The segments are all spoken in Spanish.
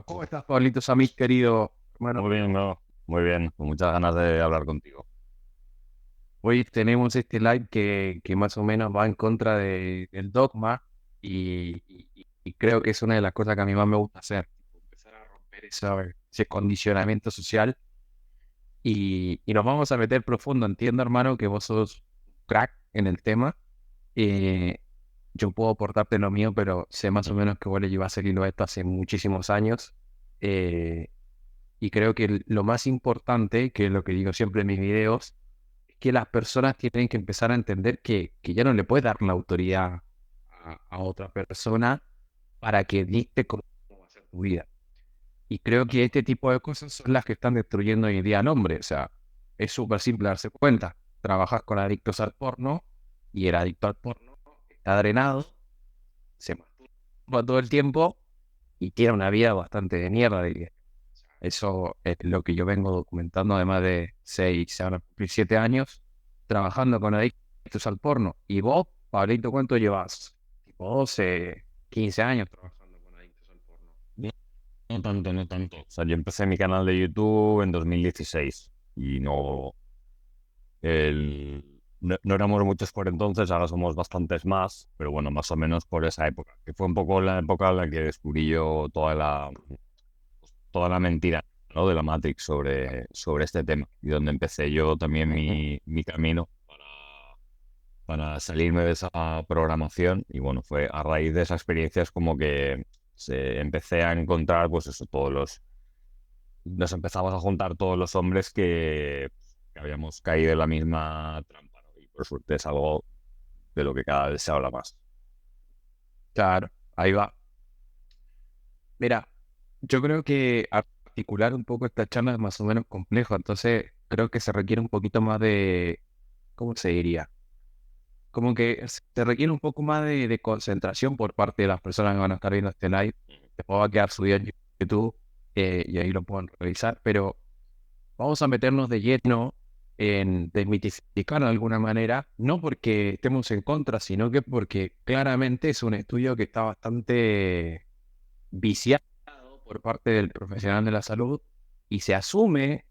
¿Cómo estás, Pablito Samit, querido hermano? Muy bien, ¿no? Muy bien, con muchas ganas de hablar contigo. Hoy tenemos este live que más o menos va en contra del dogma y creo que es una de las cosas que a mí más me gusta hacer, tipo, empezar a romper ese condicionamiento social y nos vamos a meter profundo. Entiendo, hermano, que vos sos un crack en el tema. eh, yo puedo aportarte lo mío, pero sé más o menos que vos le llevas el hilo a esto hace muchísimos años. eh, y creo que lo más importante, que es lo que digo siempre en mis videos, que las personas tienen que empezar a entender que ya no le puedes dar la autoridad a otra persona para que dicte cómo va a ser tu vida. Y creo que este tipo de cosas son las que están destruyendo hoy en día al hombre. O sea, es súper simple darse cuenta. Trabajas con adictos al porno y el adicto al porno está drenado, se masturba todo el tiempo y tiene una vida bastante de mierda, diría. Eso es lo que yo vengo documentando, además de 6, se van a cumplir 7 años trabajando con adictos al porno. Y vos, Pablito, ¿cuánto llevas? Tipo 12, 15 años trabajando con adictos al porno. No, no tanto, no tanto. O sea, yo empecé mi canal de YouTube en 2016 y no éramos muchos por entonces, ahora somos bastantes más, pero bueno, más o menos por esa época, que fue un poco la época en la que descubrí yo toda la mentira, ¿no? De la Matrix sobre este tema y donde empecé yo también mi camino para salirme de esa programación. Y bueno, fue a raíz de esa experiencia es como que empecé a encontrar, pues eso, nos empezamos a juntar todos los hombres que habíamos caído en la misma trampa, ¿no? Y por suerte es algo de lo que cada vez se habla más. Claro, ahí va. Mira, yo creo que articular un poco esta charla es más o menos complejo, entonces creo que se requiere un poquito más de, ¿cómo se diría? Como que se requiere un poco más de concentración por parte de las personas que van a estar viendo este live. Después va a quedar subido en YouTube y ahí lo pueden revisar, pero vamos a meternos de lleno en desmitificar de alguna manera, no porque estemos en contra, sino que porque claramente es un estudio que está bastante viciado por parte del profesional de la salud y se asume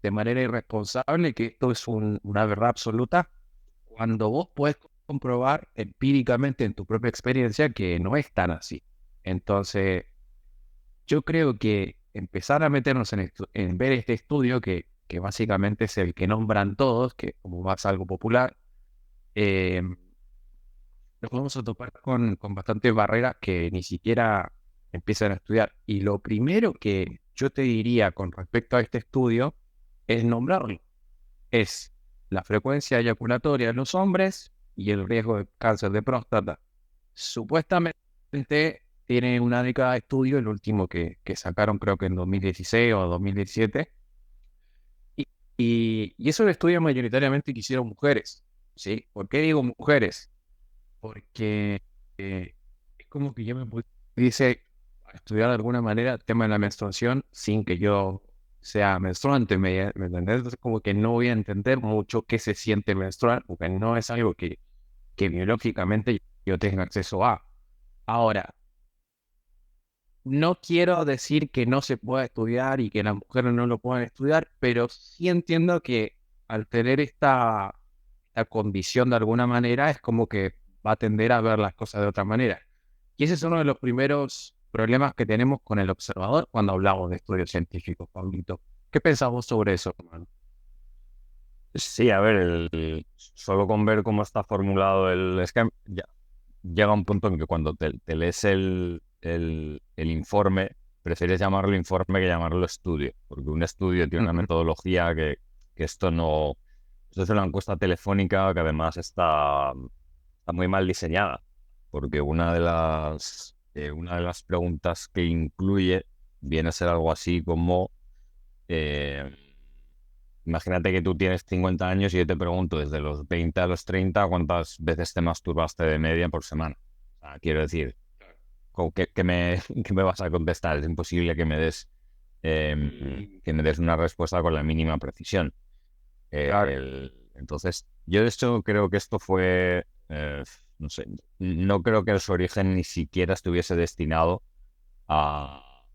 de manera irresponsable que esto es una verdad absoluta cuando vos puedes comprobar empíricamente en tu propia experiencia que no es tan así. Entonces, yo creo que empezar a meternos en ver este estudio, que básicamente es el que nombran todos, que como más algo popular, eh, nos vamos a topar con bastantes barreras que ni siquiera empiezan a estudiar. Y lo primero que yo te diría con respecto a este estudio es nombrarlo. Es la frecuencia eyaculatoria en los hombres y el riesgo de cáncer de próstata. Supuestamente tiene una década de estudio, el último que sacaron creo que en 2016 o 2017, y, y eso lo estudian mayoritariamente que hicieron mujeres, ¿sí? ¿Por qué digo mujeres? Porque es como que yo me pudiese estudiar de alguna manera el tema de la menstruación sin que yo sea menstruante, ¿me entendés? Entonces como que no voy a entender mucho qué se siente menstruar, porque no es algo que biológicamente yo tenga acceso a. Ahora, no quiero decir que no se pueda estudiar y que las mujeres no lo puedan estudiar, pero sí entiendo que al tener esta condición de alguna manera es como que va a tender a ver las cosas de otra manera. Y ese es uno de los primeros problemas que tenemos con el observador cuando hablamos de estudios científicos, Pablito. ¿Qué pensás vos sobre eso, hermano? Sí, a ver, solo con ver cómo está formulado es que ya llega un punto en que cuando te lees el informe, prefieres llamarlo informe que llamarlo estudio, porque un estudio tiene una Ujú. metodología que esto no... Esto es una encuesta telefónica que además está muy mal diseñada, porque una de las preguntas que incluye viene a ser algo así como... eh, Imagínate que tú tienes 50 años y yo te pregunto desde los 20 a los 30 cuántas veces te masturbaste de media por semana. O sea, quiero decir, ¿qué me vas a contestar? Es imposible que me des una respuesta con la mínima precisión. Claro, Entonces, yo de hecho creo que esto fue, no sé, no creo que en su origen ni siquiera estuviese destinado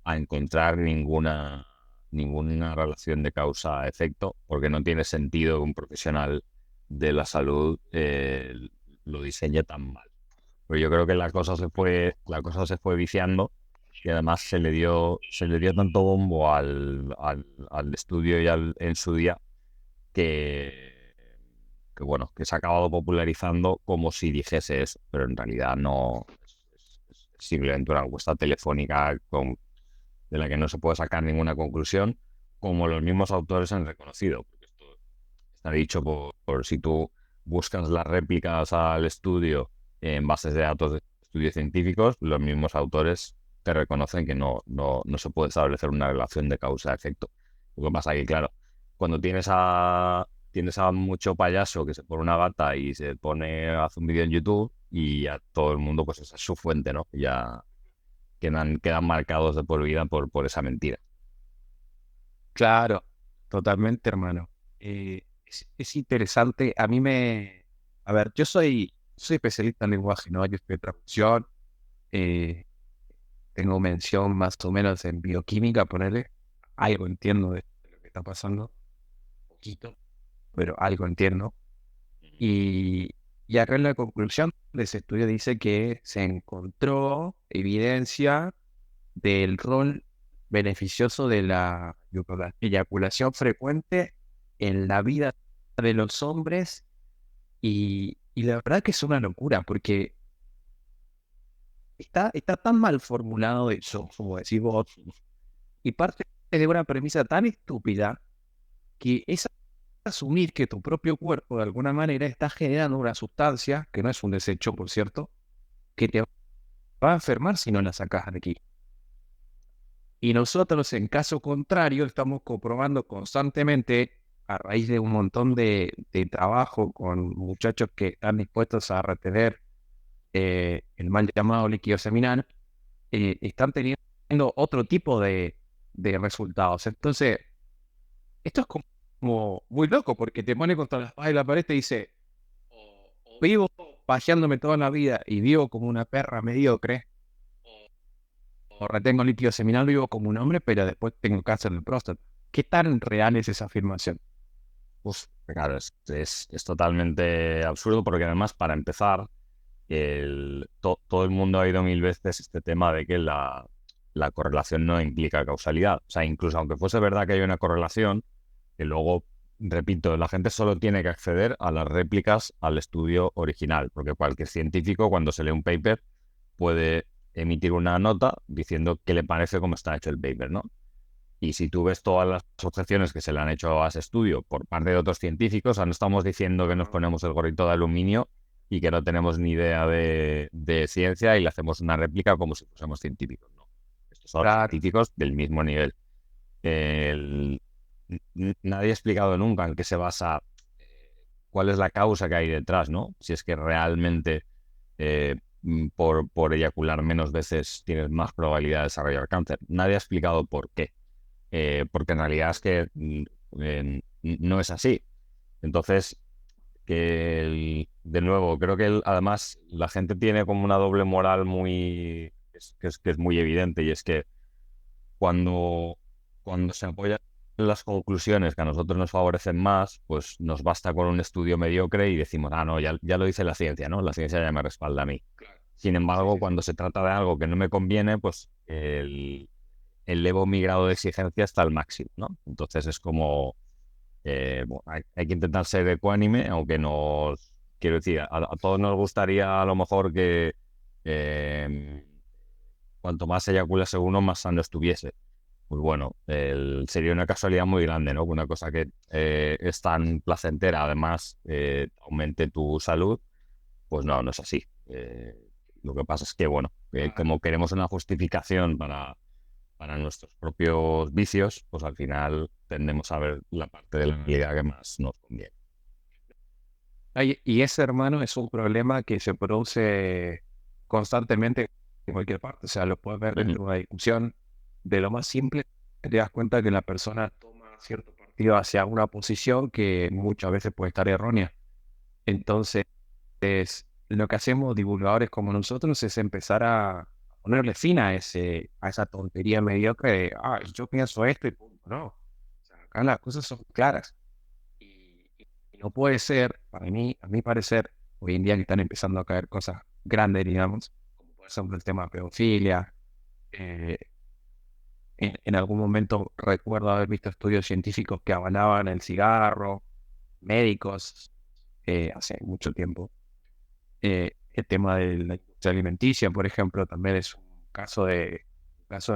a encontrar ninguna relación de causa-efecto, porque no tiene sentido que un profesional de la salud lo diseñe tan mal. Pero yo creo que la cosa se fue viciando y además se le dio tanto bombo al estudio en su día que, bueno, que se ha acabado popularizando como si dijese eso, pero en realidad no es simplemente una encuesta telefónica de la que no se puede sacar ninguna conclusión, como los mismos autores han reconocido. Porque esto está dicho por si tú buscas las réplicas al estudio en bases de datos de estudios científicos, los mismos autores te reconocen que no se puede establecer una relación de causa-efecto. Lo que pasa es que, claro, cuando tienes a mucho payaso que se pone una gata y se hace un vídeo en YouTube y a todo el mundo, pues esa es su fuente, ¿no? Ya quedan marcados de por vida por esa mentira. Claro, totalmente, hermano. Es interesante. A ver, soy especialista en lenguaje, ¿no? Yo estoy en traducción, eh, tengo mención más o menos en bioquímica, ponerle. Algo entiendo de lo que está pasando, poquito, pero algo entiendo. Y, y acá en la conclusión de ese estudio dice que se encontró evidencia del rol beneficioso de la eyaculación frecuente en la vida de los hombres y la verdad que es una locura porque está tan mal formulado eso, como decís vos, y parte de una premisa tan estúpida que es asumir que tu propio cuerpo de alguna manera está generando una sustancia, que no es un desecho, por cierto, que te va a enfermar si no la sacas de aquí. Y nosotros, en caso contrario, estamos comprobando constantemente, a raíz de un montón de trabajo con muchachos que están dispuestos a retener el mal llamado líquido seminal, están teniendo otro tipo de resultados. Entonces, esto es como muy loco, porque te pone contra la espada y la pared y te dice, o vivo pajeándome toda la vida y vivo como una perra mediocre, o retengo líquido seminal, vivo como un hombre, pero después tengo cáncer de próstata. ¿Qué tan real es esa afirmación? Uf, claro, es totalmente absurdo porque además, para empezar, todo el mundo ha oído mil veces este tema de que la correlación no implica causalidad. O sea, incluso aunque fuese verdad que hay una correlación, que luego, repito, la gente solo tiene que acceder a las réplicas al estudio original, porque cualquier científico, cuando se lee un paper, puede emitir una nota diciendo qué le parece cómo está hecho el paper, ¿no? Y si tú ves todas las objeciones que se le han hecho a ese estudio por parte de otros científicos, o sea, no estamos diciendo que nos ponemos el gorrito de aluminio y que no tenemos ni idea de ciencia y le hacemos una réplica como si fuésemos científicos, ¿no? Estos son Claro, científicos del mismo nivel. El- Nadie ha explicado nunca en qué se basa, cuál es la causa que hay detrás, ¿no? Si es que realmente por eyacular menos veces tienes más probabilidad de desarrollar cáncer. Nadie ha explicado por qué. Porque en realidad es que no es así. Entonces, de nuevo, creo que además la gente tiene como una doble moral que es muy evidente, y es que cuando se apoyan las conclusiones que a nosotros nos favorecen más, pues nos basta con un estudio mediocre y decimos, no, ya lo dice la ciencia, ¿no? La ciencia ya me respalda a mí. claro. Sin Sí, embargo, sí, sí. cuando se trata de algo que no me conviene, pues elevo mi grado de exigencia hasta el máximo, ¿no? Entonces es como, bueno, hay que intentar ser ecuánime, aunque quiero decir, a todos nos gustaría a lo mejor que eh, cuanto más eyaculase uno, más sano estuviese. Pues bueno, sería una casualidad muy grande, ¿no? Que una cosa que es tan placentera, además, aumente tu salud, pues no es así. Lo que pasa es que, bueno, Claro. como queremos una justificación para nuestros propios vicios, pues al final tendemos a ver la parte de la realidad que más nos conviene. Y ese, hermano, es un problema que se produce constantemente en cualquier parte. O sea, lo puedes ver Ujú. dentro de una discusión de lo más simple. Te das cuenta que la persona toma cierto partido hacia una posición que muchas veces puede estar errónea. Entonces, lo que hacemos divulgadores como nosotros es empezar a ponerle fin a esa tontería mediocre de, yo pienso esto y punto. No, o sea, acá las cosas son claras. Y no puede ser, a mi parecer, hoy en día que están empezando a caer cosas grandes, digamos, como por ejemplo el tema de pedofilia. eh, en algún momento recuerdo haber visto estudios científicos que avalaban el cigarro, médicos, hace mucho tiempo. El tema de la industria alimenticia, por ejemplo, también es un caso de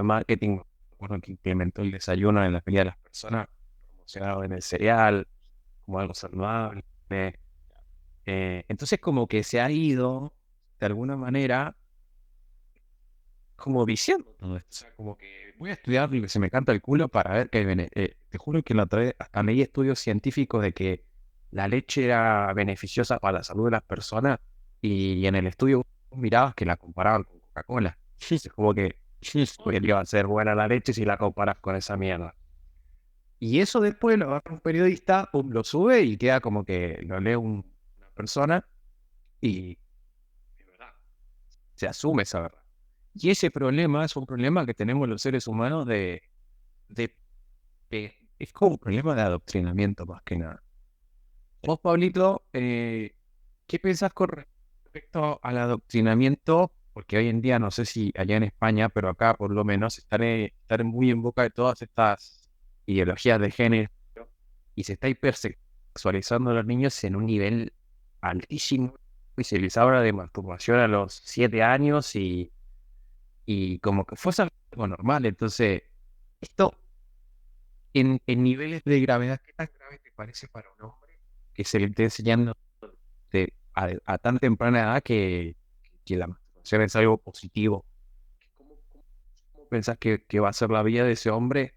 marketing. Recuerdo que implementó el desayuno en la vida de las personas, promocionado en el cereal, como algo saludable. Entonces, como que se ha ido, de alguna manera, como viciando todo esto. O sea, como que voy a estudiar lo que se me canta el culo para ver que te juro que la otra vez hasta leí estudios científicos de que la leche era beneficiosa para la salud de las personas y en el estudio vos mirabas que la comparaban con Coca-Cola. Es como que pues, iba a ser buena la leche si la comparas con esa mierda. Y eso después lo agarra un periodista, pum, lo sube y queda como que lo lee una persona y de verdad, se asume esa verdad. Y ese problema es un problema que tenemos los seres humanos de es como un problema de adoctrinamiento más que nada. Vos, Pablito, ¿qué pensás con respecto al adoctrinamiento? Porque hoy en día, no sé si allá en España, pero acá por lo menos están muy en boca de todas estas ideologías de género y se está hipersexualizando a los niños en un nivel altísimo y se les habla de masturbación a los 7 años y como que fuese algo normal. Entonces, esto en niveles de gravedad, ¿qué tan grave te parece para un hombre que se le esté enseñando a tan temprana edad que la masturbación es algo positivo? ¿Cómo pensás que va a ser la vida de ese hombre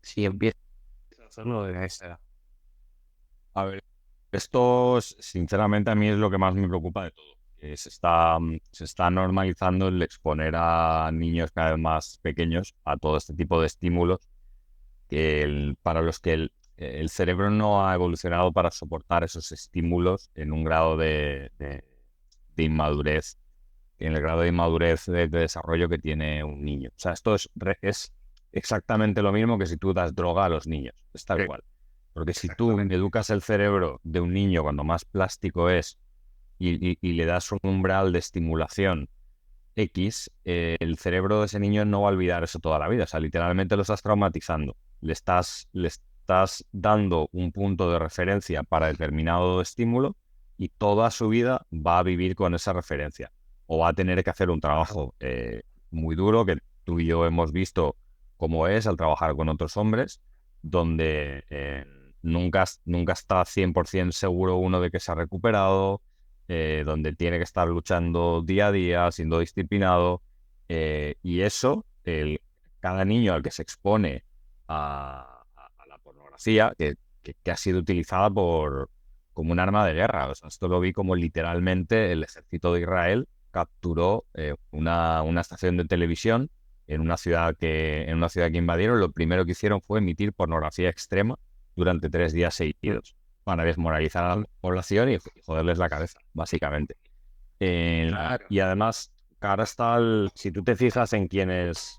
si empieza a hacerlo desde esa edad? A ver, esto sinceramente a mí es lo que más me preocupa de todo. Que se está normalizando el exponer a niños cada vez más pequeños a todo este tipo de estímulos para los que el cerebro no ha evolucionado para soportar esos estímulos en un grado de inmadurez, en el grado de inmadurez de desarrollo que tiene un niño. O sea, esto es exactamente lo mismo que si tú das droga a los niños, es tal Sí, cual. Porque si tú exactamente. educas el cerebro de un niño cuando más plástico es y le das un umbral de estimulación X, el cerebro de ese niño no va a olvidar eso toda la vida. O sea, literalmente lo estás traumatizando. Le estás dando un punto de referencia para determinado estímulo y toda su vida va a vivir con esa referencia. O va a tener que hacer un trabajo muy duro que tú y yo hemos visto cómo es al trabajar con otros hombres, donde nunca está 100% seguro uno de que se ha recuperado, donde tiene que estar luchando día a día, siendo disciplinado, y eso, cada niño al que se expone a la pornografía, que ha sido utilizada como un arma de guerra. O sea, esto lo vi como literalmente el ejército de Israel capturó una estación de televisión en una ciudad que invadieron. Lo primero que hicieron fue emitir pornografía extrema durante 3 días seguidos para desmoralizar a la población y joderles la cabeza, básicamente. Claro. Y además, ahora está si tú te fijas en quienes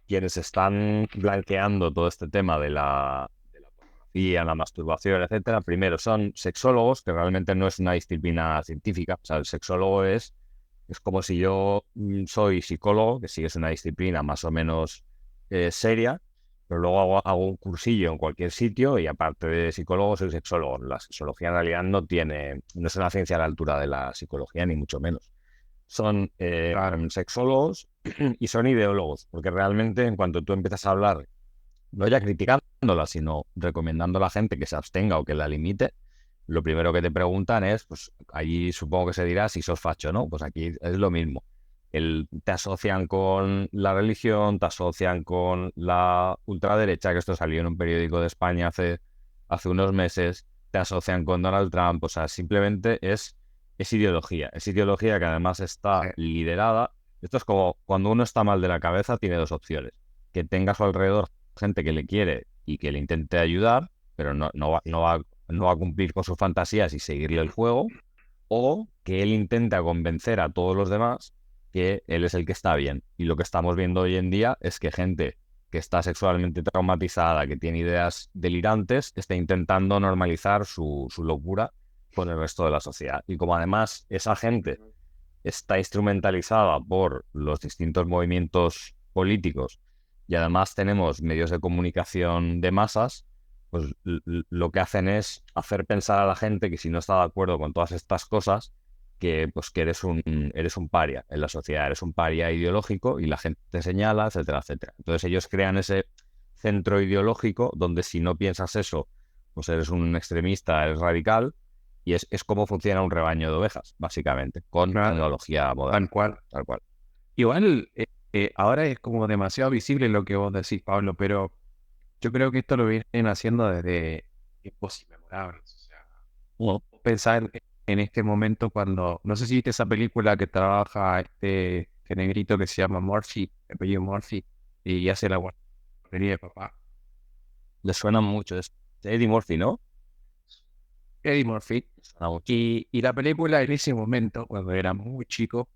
están blanqueando todo este tema de la pornografía, la masturbación, etcétera, primero son sexólogos, que realmente no es una disciplina científica. O sea, el sexólogo es como si yo soy psicólogo, que sí es una disciplina más o menos seria, pero luego hago un cursillo en cualquier sitio y aparte de psicólogo soy sexólogo. La sexología en realidad no es una ciencia a la altura de la psicología, ni mucho menos. Son Claro. sexólogos y son ideólogos, porque realmente en cuanto tú empiezas a hablar, no ya criticándola, sino recomendando a la gente que se abstenga o que la limite, lo primero que te preguntan es, pues allí supongo que se dirá si sos facho, ¿no? Pues aquí es lo mismo. Te asocian con la religión, te asocian con la ultraderecha, que esto salió en un periódico de España hace unos meses, te asocian con Donald Trump. O sea, simplemente es ideología que además está liderada. Esto es como cuando uno está mal de la cabeza, tiene dos opciones: que tenga a su alrededor gente que le quiere y que le intente ayudar, pero no va a cumplir con sus fantasías y seguirle el juego, o que él intenta convencer a todos los demás que él es el que está bien. Y lo que estamos viendo hoy en día es que gente que está sexualmente traumatizada, que tiene ideas delirantes, está intentando normalizar su locura con el resto de la sociedad. Y como además esa gente está instrumentalizada por los distintos movimientos políticos y además tenemos medios de comunicación de masas, pues lo que hacen es hacer pensar a la gente que si no está de acuerdo con todas estas cosas, que pues que eres un paria en la sociedad, eres un paria ideológico y la gente te señala, etcétera, etcétera. Entonces ellos crean ese centro ideológico donde si no piensas eso, pues eres un extremista, eres radical, y es como funciona un rebaño de ovejas, básicamente, con Claro, tecnología tal moderna, cual. tal cual. Igual, ahora es como demasiado visible lo que vos decís, Pablo, pero yo creo que esto lo vienen haciendo desde tiempos inmemorables. O sea, Bueno, pensar en este momento cuando, no sé si viste esa película que trabaja este negrito que se llama Murphy, el apellido Murphy, y hace la guardería de papá. le suena mucho, es Eddie Murphy, ¿no? Eddie Murphy. Le suena mucho. Y la película en ese momento, cuando era muy chico,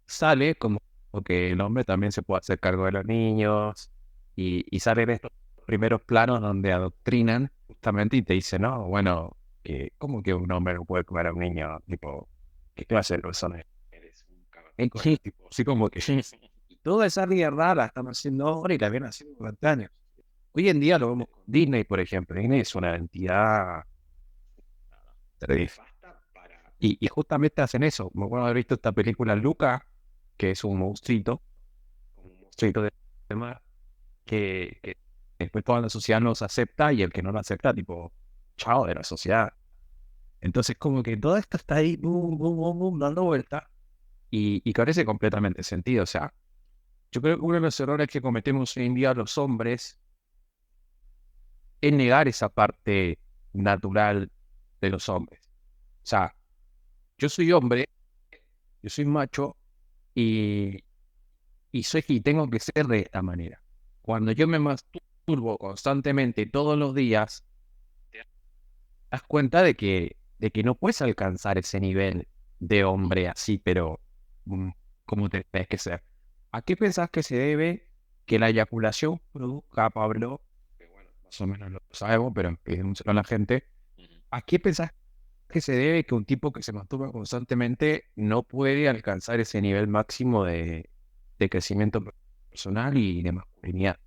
sale como que el hombre también se puede hacer cargo de los niños y salen estos primeros planos donde adoctrinan justamente y te dicen, no, bueno, ¿cómo que un hombre no puede comer a un niño? Tipo, ¿qué clase de persona eres? Un cavernícola, Sí, tipo, así como que... sí. Y toda esa mierda la están haciendo ahora y la vienen haciendo durante años. Hoy en día lo vemos con Disney, por ejemplo. Disney es una entidad nefasta para... Y justamente hacen eso. Me acuerdo haber visto esta película Luca, que es un monstruito de mar, que después toda la sociedad los acepta y el que no lo acepta, tipo, chao de la sociedad. Entonces, como que todo esto está ahí, boom, boom, boom, boom, dando vuelta y carece completamente de sentido. O sea, yo creo que uno de los errores que cometemos hoy en día los hombres es negar esa parte natural de los hombres. O sea, yo soy hombre, yo soy macho y, y tengo que ser de esta manera. Cuando yo me masturbo constantemente todos los días, te das cuenta de que no puedes alcanzar ese nivel de hombre así, pero como te tenés que ser. ¿A qué pensás que se debe que la eyaculación produzca, Pablo? Que bueno, más o menos lo sabemos, pero expliquémoselo a la gente. ¿A qué pensás que se debe que un tipo que se masturba constantemente no puede alcanzar ese nivel máximo de crecimiento personal y de masculinidad?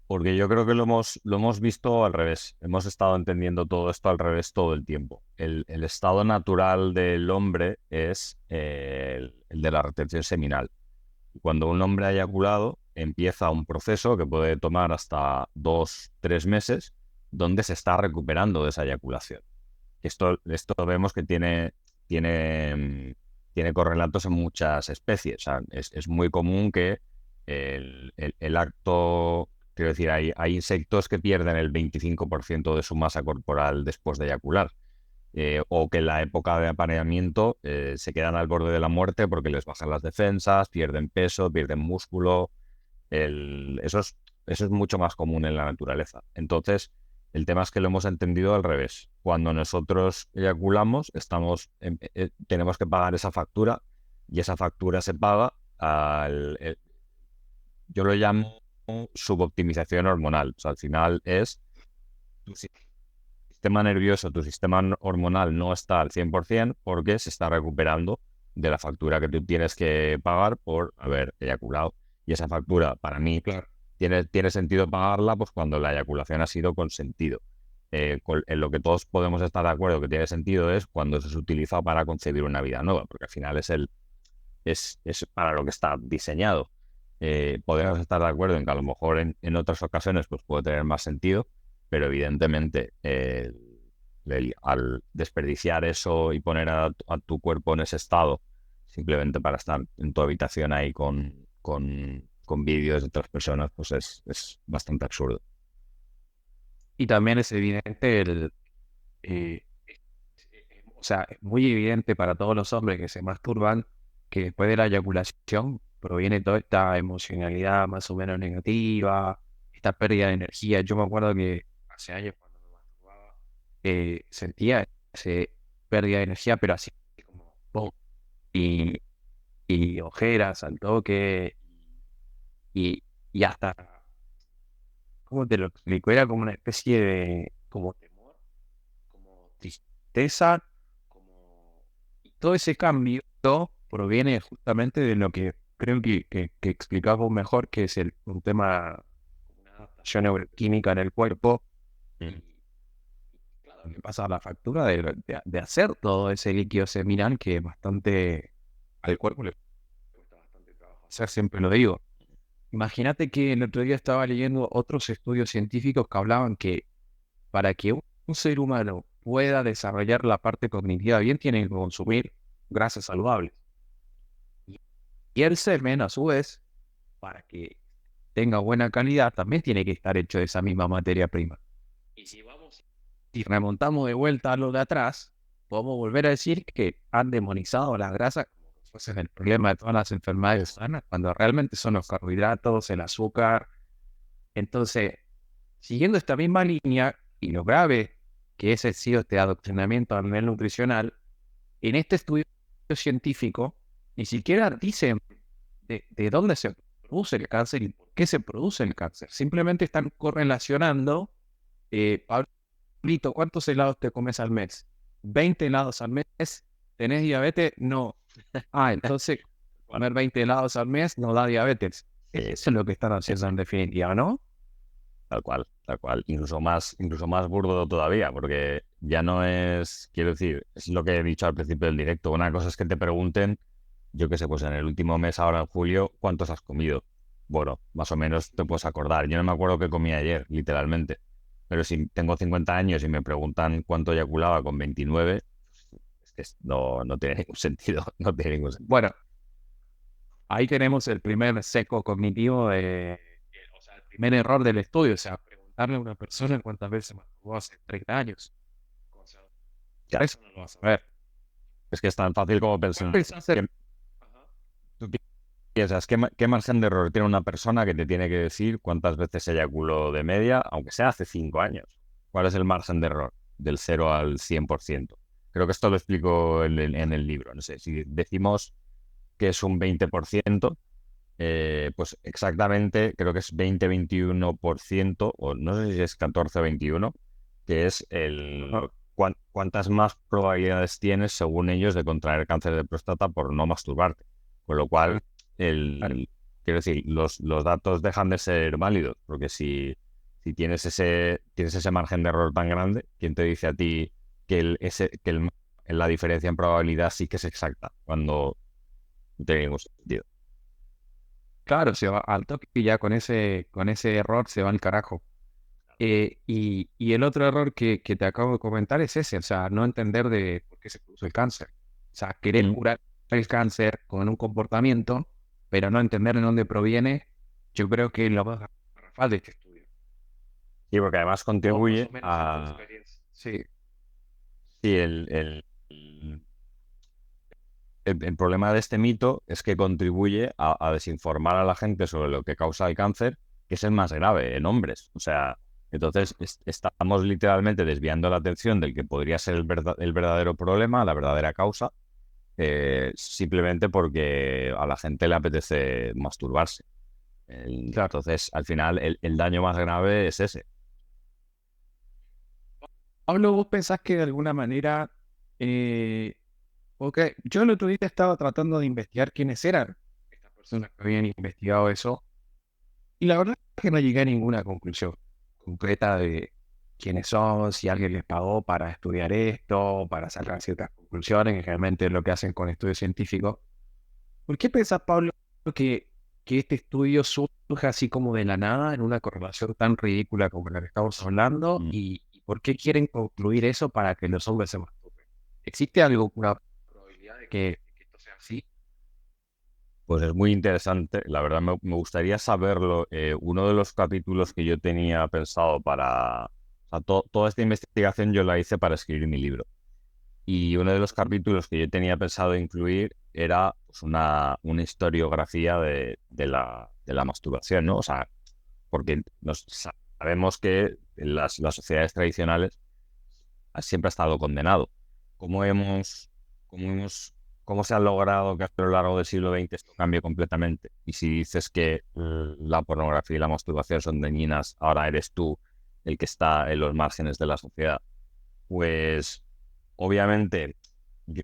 Porque yo creo que lo hemos visto al revés. Hemos estado entendiendo todo esto al revés todo el tiempo. El estado natural del hombre es el de la retención seminal. Cuando un hombre ha eyaculado, empieza un proceso que puede tomar hasta 2, 3 meses, donde se está recuperando de esa eyaculación. Esto vemos que tiene correlatos en muchas especies. O sea, es muy común que el acto, quiero decir, hay insectos que pierden el 25% de su masa corporal después de eyacular. O que en la época de apareamiento se quedan al borde de la muerte porque les bajan las defensas, pierden peso, pierden músculo. Eso es mucho más común en la naturaleza. Entonces, el tema es que lo hemos entendido al revés. Cuando nosotros eyaculamos, tenemos que pagar esa factura y esa factura se paga yo lo llamo suboptimización hormonal. O sea, al final es tu sistema nervioso, tu sistema hormonal no está al 100% porque se está recuperando de la factura que tú tienes que pagar por haber eyaculado. Y esa factura, para mí, Claro. tiene sentido pagarla pues cuando la eyaculación ha sido consentido. En lo que todos podemos estar de acuerdo que tiene sentido es cuando se utiliza para concebir una vida nueva, porque al final es para lo que está diseñado. Podemos estar de acuerdo en que a lo mejor en otras ocasiones pues puede tener más sentido, pero evidentemente al desperdiciar eso y poner a tu cuerpo en ese estado simplemente para estar en tu habitación ahí con vídeos de otras personas, pues es bastante absurdo. Y también es evidente eh, o sea, es muy evidente para todos los hombres que se masturban que después de la eyaculación proviene toda esta emocionalidad más o menos negativa, esta pérdida de energía. Yo me acuerdo que hace años cuando me masturbaba, sentía esa pérdida de energía, pero así como ¡pum! y ojeras al toque y hasta, ¿cómo te lo explico? Era como una especie de, como temor, como tristeza, como... Y todo ese cambio proviene justamente de lo que creo que explicás vos mejor, que es un tema, una adaptación neuroquímica en el cuerpo. Mm. Y claro, le pasa la factura de hacer todo ese líquido seminal que es bastante, al cuerpo le cuesta bastante trabajo hacer, siempre lo digo. Imagínate que el otro día estaba leyendo otros estudios científicos que hablaban que para que un ser humano pueda desarrollar la parte cognitiva bien, tiene que consumir grasas saludables. Y el semen, a su vez, para que tenga buena calidad, también tiene que estar hecho de esa misma materia prima. Y si remontamos de vuelta a lo de atrás, podemos volver a decir que han demonizado las grasas como si fuesen el problema de todas las enfermedades sanas, cuando realmente son los carbohidratos, el azúcar. Entonces, siguiendo esta misma línea y lo grave que es el sido este adoctrinamiento a nivel nutricional, en este estudio científico ni siquiera dicen de dónde se produce el cáncer y por qué se produce el cáncer. Simplemente están correlacionando, Pablito, ¿cuántos helados te comes al mes? 20 helados al mes. ¿Tenés diabetes? No. Ah, entonces comer 20 helados al mes no da diabetes. Sí, Eso es lo que están haciendo en definitiva, ¿no? tal cual, tal cual. Incluso más burdo todavía, porque ya no es, quiero decir, es lo que he dicho al principio del directo. Una cosa es que te pregunten, yo qué sé, pues en el último mes, ahora en julio, ¿cuántos has comido? Bueno, más o menos te puedes acordar. Yo no me acuerdo qué comí ayer, literalmente. Pero si tengo 50 años y me preguntan cuánto eyaculaba con 29, es que no tiene ningún sentido. No tiene ningún sentido. Bueno, ahí tenemos el primer seco cognitivo, o sea, el primer error del estudio, o sea, preguntarle a una persona cuántas veces masturbó hace 30 años. O sea, Ya, eso no lo vas a ver. es que es tan fácil como ¿Cuál pensar. pensás ser? Ajá. ¿Tú qué piensas? ¿Qué margen de error tiene una persona que te tiene que decir cuántas veces eyaculó de media, aunque sea hace 5 años? ¿Cuál es el margen de error del 0 al 100%? Creo que esto lo explico en el libro. No sé, si decimos que es un 20%, pues exactamente creo que es 20-21%, o no sé si es 14-21, que es Ajá. cuántas más probabilidades tienes, según ellos, de contraer cáncer de próstata por no masturbarte. Con lo Claro, cual, claro. quiero decir, los datos dejan de ser válidos, porque si tienes ese margen de error tan grande, ¿quién te dice a ti la diferencia en probabilidad sí que es exacta? Cuando no tiene ningún sentido. Claro, se va al toque y ya con ese error se va al carajo. Y el otro error que te acabo de comentar es ese, o sea, no entender de por qué se produce el cáncer. O sea, querer Mm. curar el cáncer con un comportamiento, pero no entender de dónde proviene, yo creo que es lo más garrafal de este estudio. Sí, porque además O más o contribuye menos en tu a... experiencia. Sí, Sí, el problema de este mito es que contribuye a desinformar a la gente sobre lo que causa el cáncer, que es el más grave en hombres. O sea, entonces estamos literalmente desviando la atención del que podría ser el verdadero problema, la verdadera causa, simplemente porque a la gente le apetece masturbarse. claro. Entonces, al final, el daño más grave es ese. Pablo, ¿vos pensás que de alguna manera, porque yo el otro día estaba tratando de investigar quiénes eran estas personas que habían investigado eso, y la verdad es que no llegué a ninguna conclusión concreta de quiénes son, si alguien les pagó para estudiar esto, para sacar ciertas conclusiones, que generalmente es lo que hacen con estudios científicos. ¿Por qué pensás, Pablo, que, que este estudio surge así como de la nada, en una correlación tan ridícula como la que estamos hablando? Mm. ¿Y por qué quieren concluir eso para que los hombres se masturben? ¿Existe algo, una probabilidad de que esto sea así? Pues es muy interesante. La verdad me gustaría saberlo. Uno de los capítulos que yo tenía pensado para... O sea, toda esta investigación yo la hice para escribir mi libro. Y uno de los capítulos que yo tenía pensado incluir era pues, una historiografía de la masturbación, ¿no? O sea, porque sabemos que en las sociedades tradicionales siempre ha estado condenado. ¿Cómo hemos cómo se ha logrado que a lo largo del siglo XX esto cambie completamente. Y si dices que la pornografía y la masturbación son dañinas, ahora eres tú el que está en los márgenes de la sociedad. Pues obviamente yo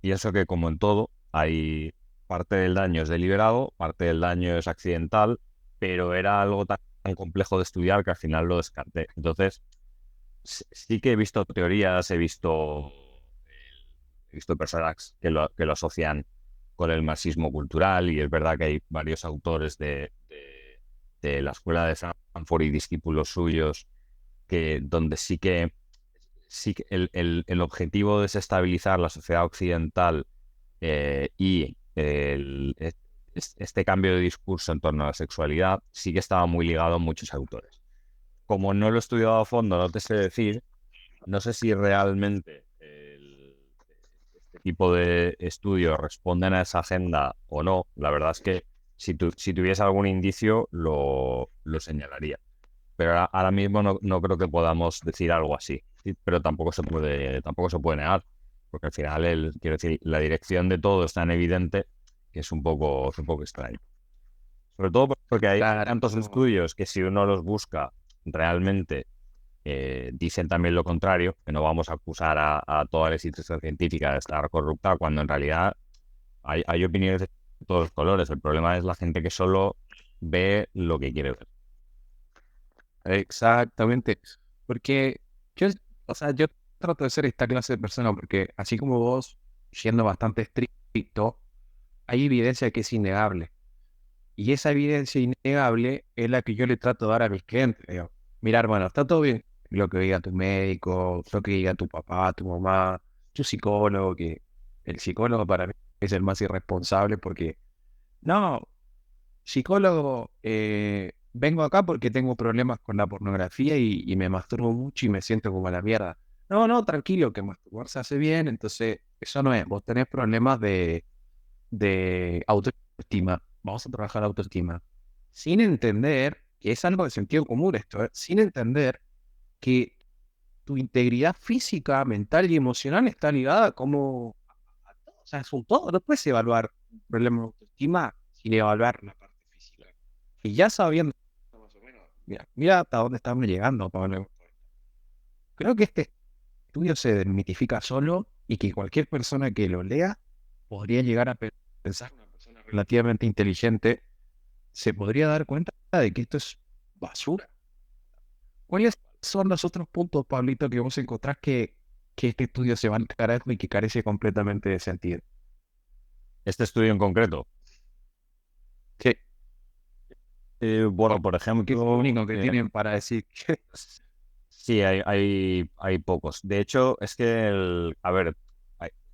pienso que como en todo, hay parte del daño es deliberado, parte del daño es accidental, pero era algo tan complejo de estudiar que al final lo descarté. Entonces, sí que he visto teorías, he visto personas que lo asocian con el marxismo cultural y es verdad que hay varios autores de la escuela de Frankfurt y discípulos suyos donde sí que el objetivo de desestabilizar la sociedad occidental y este cambio de discurso en torno a la sexualidad sí que estaba muy ligado a muchos autores. Como no lo he estudiado a fondo, no te sé decir, no sé si realmente este tipo de estudios responden a esa agenda o no. La verdad es que si tuviese algún indicio lo señalaría. Pero ahora mismo no creo que podamos decir algo así. Sí, pero tampoco se puede negar. Porque al final, quiero decir, la dirección de todo es tan evidente que es un poco extraño. Sobre todo porque hay Claro, tantos estudios que si uno los busca realmente dicen también lo contrario, que no vamos a acusar a toda la institución científica de estar corrupta, cuando en realidad hay opiniones de todos los colores. El problema es la gente que solo ve lo que quiere ver. exactamente. Porque yo, o sea, yo trato de ser esta clase de persona porque así como vos, siendo bastante estricto, hay evidencia que es innegable. Y esa evidencia innegable es la que yo le trato de dar a mis clientes. Digo, mira, hermano, está todo bien lo que diga tu médico, lo que diga tu papá, tu mamá, tu psicólogo, que el psicólogo para mí es el más irresponsable porque, no, psicólogo, vengo acá porque tengo problemas con la pornografía y me masturbo mucho y me siento como la mierda. No, no, tranquilo, que masturbarse hace bien, entonces eso no es, vos tenés problemas de autoestima. Vamos a trabajar la autoestima. Sin entender, que es algo de sentido común esto, sin entender que tu integridad física, mental y emocional está ligada como a todo. O sea, es un todo. No puedes evaluar un problema de autoestima sin evaluar la parte física. Y ya sabiendo más o menos, mira hasta dónde estamos llegando, Pablo. Creo que este estudio se desmitifica solo y que cualquier persona que lo lea podría llegar a pensar, una persona relativamente inteligente se podría dar cuenta de que esto es basura. ¿Cuáles son los otros puntos, Pablito, que vos encontrás que este estudio se va al carajo y que carece completamente de sentido? Este estudio en concreto, Sí, bueno, por que es lo ejemplo, único que tienen para decir que... sí, hay pocos. De hecho, es que, a ver,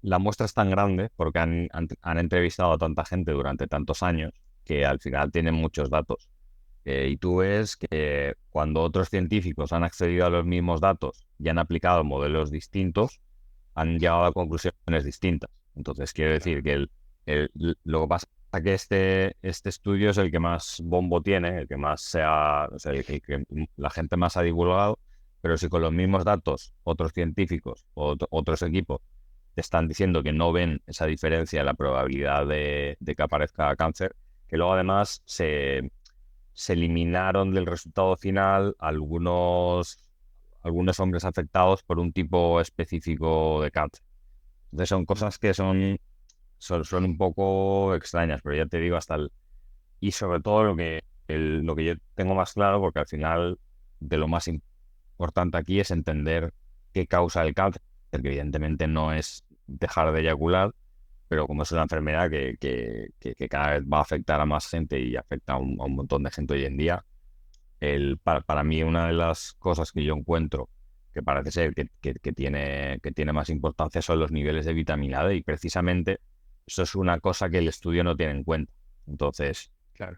la muestra es tan grande porque han entrevistado a tanta gente durante tantos años que al final tienen muchos datos. Y tú ves que cuando otros científicos han accedido a los mismos datos y han aplicado modelos distintos, han llegado a conclusiones distintas. Entonces, quiero decir que lo que pasa es que este estudio es el que más bombo tiene, el que más o sea, el que la gente más ha divulgado, pero si con los mismos datos otros científicos o otros equipos te están diciendo que no ven esa diferencia en la probabilidad de que aparezca cáncer, que luego además se eliminaron del resultado final algunos hombres afectados por un tipo específico de cáncer. Entonces son cosas que son un poco extrañas, pero ya te digo, y sobre todo lo que yo tengo más claro, porque al final de lo más importante aquí es entender qué causa el cáncer, que evidentemente no es dejar de eyacular, pero como es una enfermedad que cada vez va a afectar a más gente y afecta a un montón de gente hoy en día, para mí una de las cosas que yo encuentro que parece ser que tiene más importancia son los niveles de vitamina D y precisamente eso es una cosa que el estudio no tiene en cuenta. Entonces, Claro.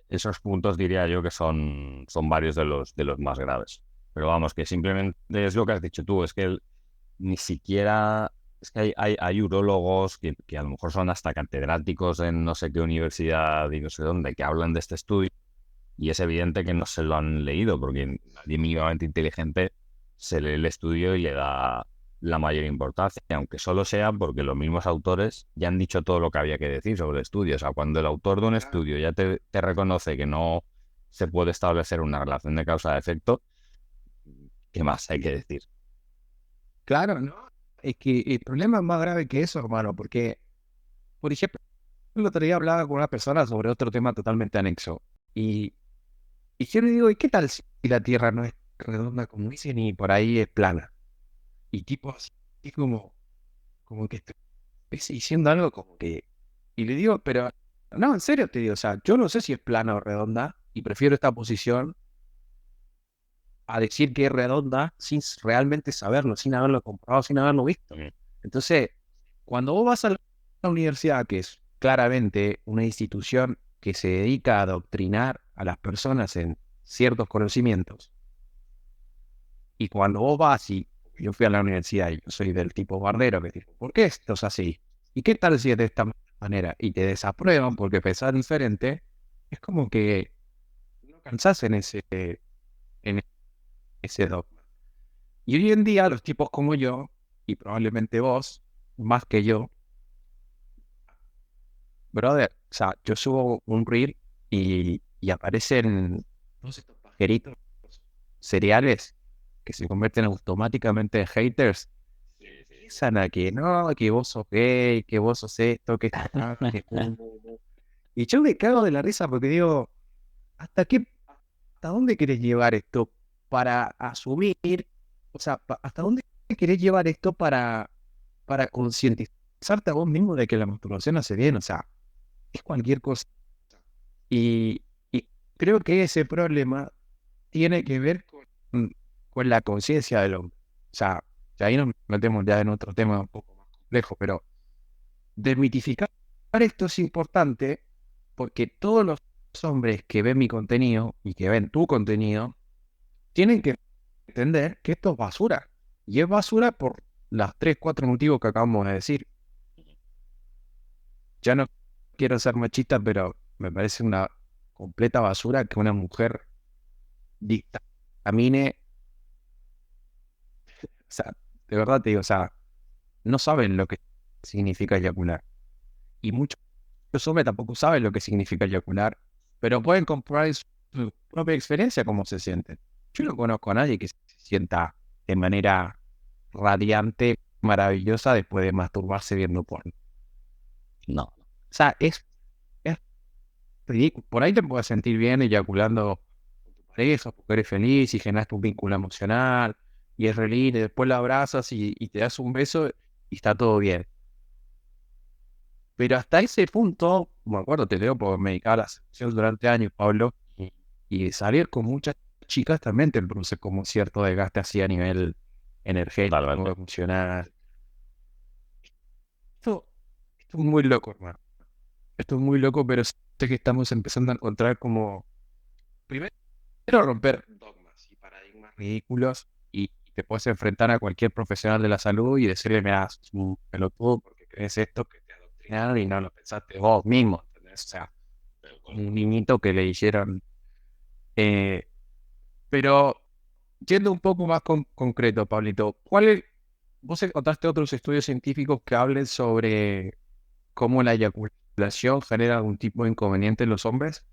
esos puntos diría yo que son varios de los más graves. Pero vamos, que simplemente es lo que has dicho tú, es que ni siquiera... Es que hay urólogos que a lo mejor son hasta catedráticos en no sé qué universidad y no sé dónde, que hablan de este estudio y es evidente que no se lo han leído porque nadie mínimamente inteligente se lee el estudio y la mayor importancia, aunque solo sea porque los mismos autores ya han dicho todo lo que había que decir sobre el estudio. O sea, cuando el autor de un estudio ya te reconoce que no se puede establecer una relación de causa-efecto, ¿qué más hay que decir? Claro, ¿no? Es que el problema es más grave que eso, hermano, porque, por ejemplo, el otro día hablaba con una persona sobre otro tema totalmente anexo. Y yo le digo, ¿y qué tal si la Tierra no es redonda como dicen y por ahí es plana? Y tipo así como que estoy diciendo algo como que... Y le digo, pero no, en serio te digo, o sea, yo no sé si es plana o redonda y prefiero esta posición a decir que es redonda sin realmente saberlo, sin haberlo comprobado, sin haberlo visto. Mm. Entonces, cuando vos vas a la universidad, que es claramente una institución que se dedica a adoctrinar a las personas en ciertos conocimientos, y cuando vos vas y yo fui a la universidad y yo soy del tipo bardero que dice, ¿por qué esto es así? ¿Y qué tal si es de esta manera? Y te desaprueban porque pensás diferente, es como que no cansás en ese dogma. Y hoy en día los tipos como yo, y probablemente vos, más que yo, brother, o sea, yo subo un reel y aparecen todos estos pajeritos cereales que se convierten automáticamente en haters. Y empiezan a que no, que vos sos gay, que vos sos esto, que que y yo me cago de la risa porque digo, ¿hasta dónde querés llevar esto para asumir? O sea, ¿hasta dónde querés llevar esto para concientizarte a vos mismo de que la masturbación hace bien? O sea, es cualquier cosa. Y creo que ese problema tiene que ver con la conciencia del hombre. O sea, ya ahí nos metemos ya en otro tema un poco más complejo, pero desmitificar esto es importante porque todos los hombres que ven mi contenido y que ven tu contenido tienen que entender que esto es basura. Y es basura por las 3, 4 motivos que acabamos de decir. Ya no quiero ser machista, pero me parece una completa basura que una mujer dictamine. O sea, de verdad te digo, o sea, no saben lo que significa eyacular. Y muchos hombres tampoco saben lo que significa eyacular, pero pueden comprobar en su propia experiencia cómo se sienten. Yo no conozco a nadie que se sienta de manera radiante, maravillosa después de masturbarse viendo porno. No. O sea, es ridículo. Por ahí te puedes sentir bien eyaculando con tu pareja porque eres feliz y generaste un vínculo emocional y es re lindo, y después la abrazas y te das un beso y está todo bien. Pero hasta ese punto, me acuerdo, te leo porque me dedicaba a la sección durante años, Pablo, y salir con muchas chicas también te produce como cierto desgaste así a nivel energético, Totalmente. emocional. Esto, esto es muy loco, hermano. Esto es muy loco, pero sé que estamos empezando a encontrar como, primero, romper dogmas y paradigmas ridículos y te puedes enfrentar a cualquier profesional de la salud y decirle, mira, sos un pelotudo porque crees esto que te adoctrinaron y no lo pensaste vos mismo, ¿entendés? O sea, como un niñito que le hicieron. eh, pero yendo un poco más concreto, Pablito, vos encontraste otros estudios científicos que hablen sobre cómo la eyaculación genera algún tipo de inconveniente en los hombres?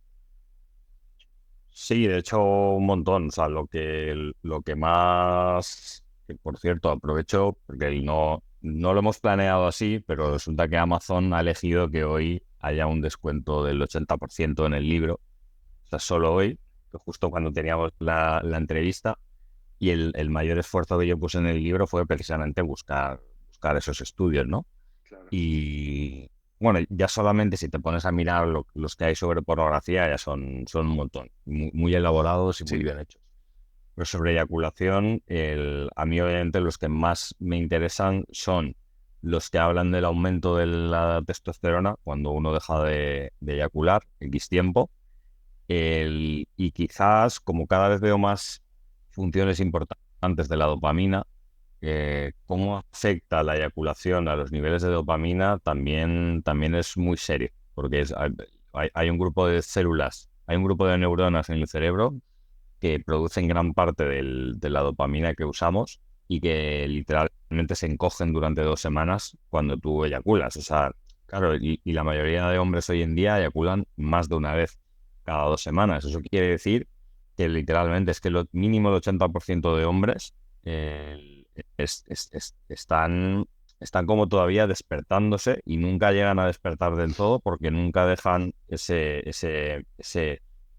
Sí, de hecho, un montón. O sea, lo que más, que por cierto, aprovecho, porque no lo hemos planeado así, pero resulta que Amazon ha elegido que hoy haya un descuento del 80% en el libro. O sea, solo hoy, que justo cuando teníamos la entrevista, y el mayor esfuerzo que yo puse en el libro fue precisamente buscar esos estudios, ¿no? Claro. Y bueno, ya solamente si te pones a mirar los que hay sobre pornografía, ya son un montón, muy elaborados y muy Sí, bien hechos. Pero sobre eyaculación, a mí obviamente los que más me interesan son los que hablan del aumento de la testosterona cuando uno deja de eyacular, X tiempo, y quizás como cada vez veo más funciones importantes de la dopamina, cómo afecta la eyaculación a los niveles de dopamina también es muy serio, porque hay un grupo de células, hay un grupo de neuronas en el cerebro que producen gran parte de la dopamina que usamos y que literalmente se encogen durante 2 semanas cuando tú eyaculas. O sea, claro, y la mayoría de hombres hoy en día eyaculan más de una vez cada 2 semanas. Eso quiere decir que literalmente es que lo mínimo el 80% de hombres están como todavía despertándose y nunca llegan a despertar del todo porque nunca dejan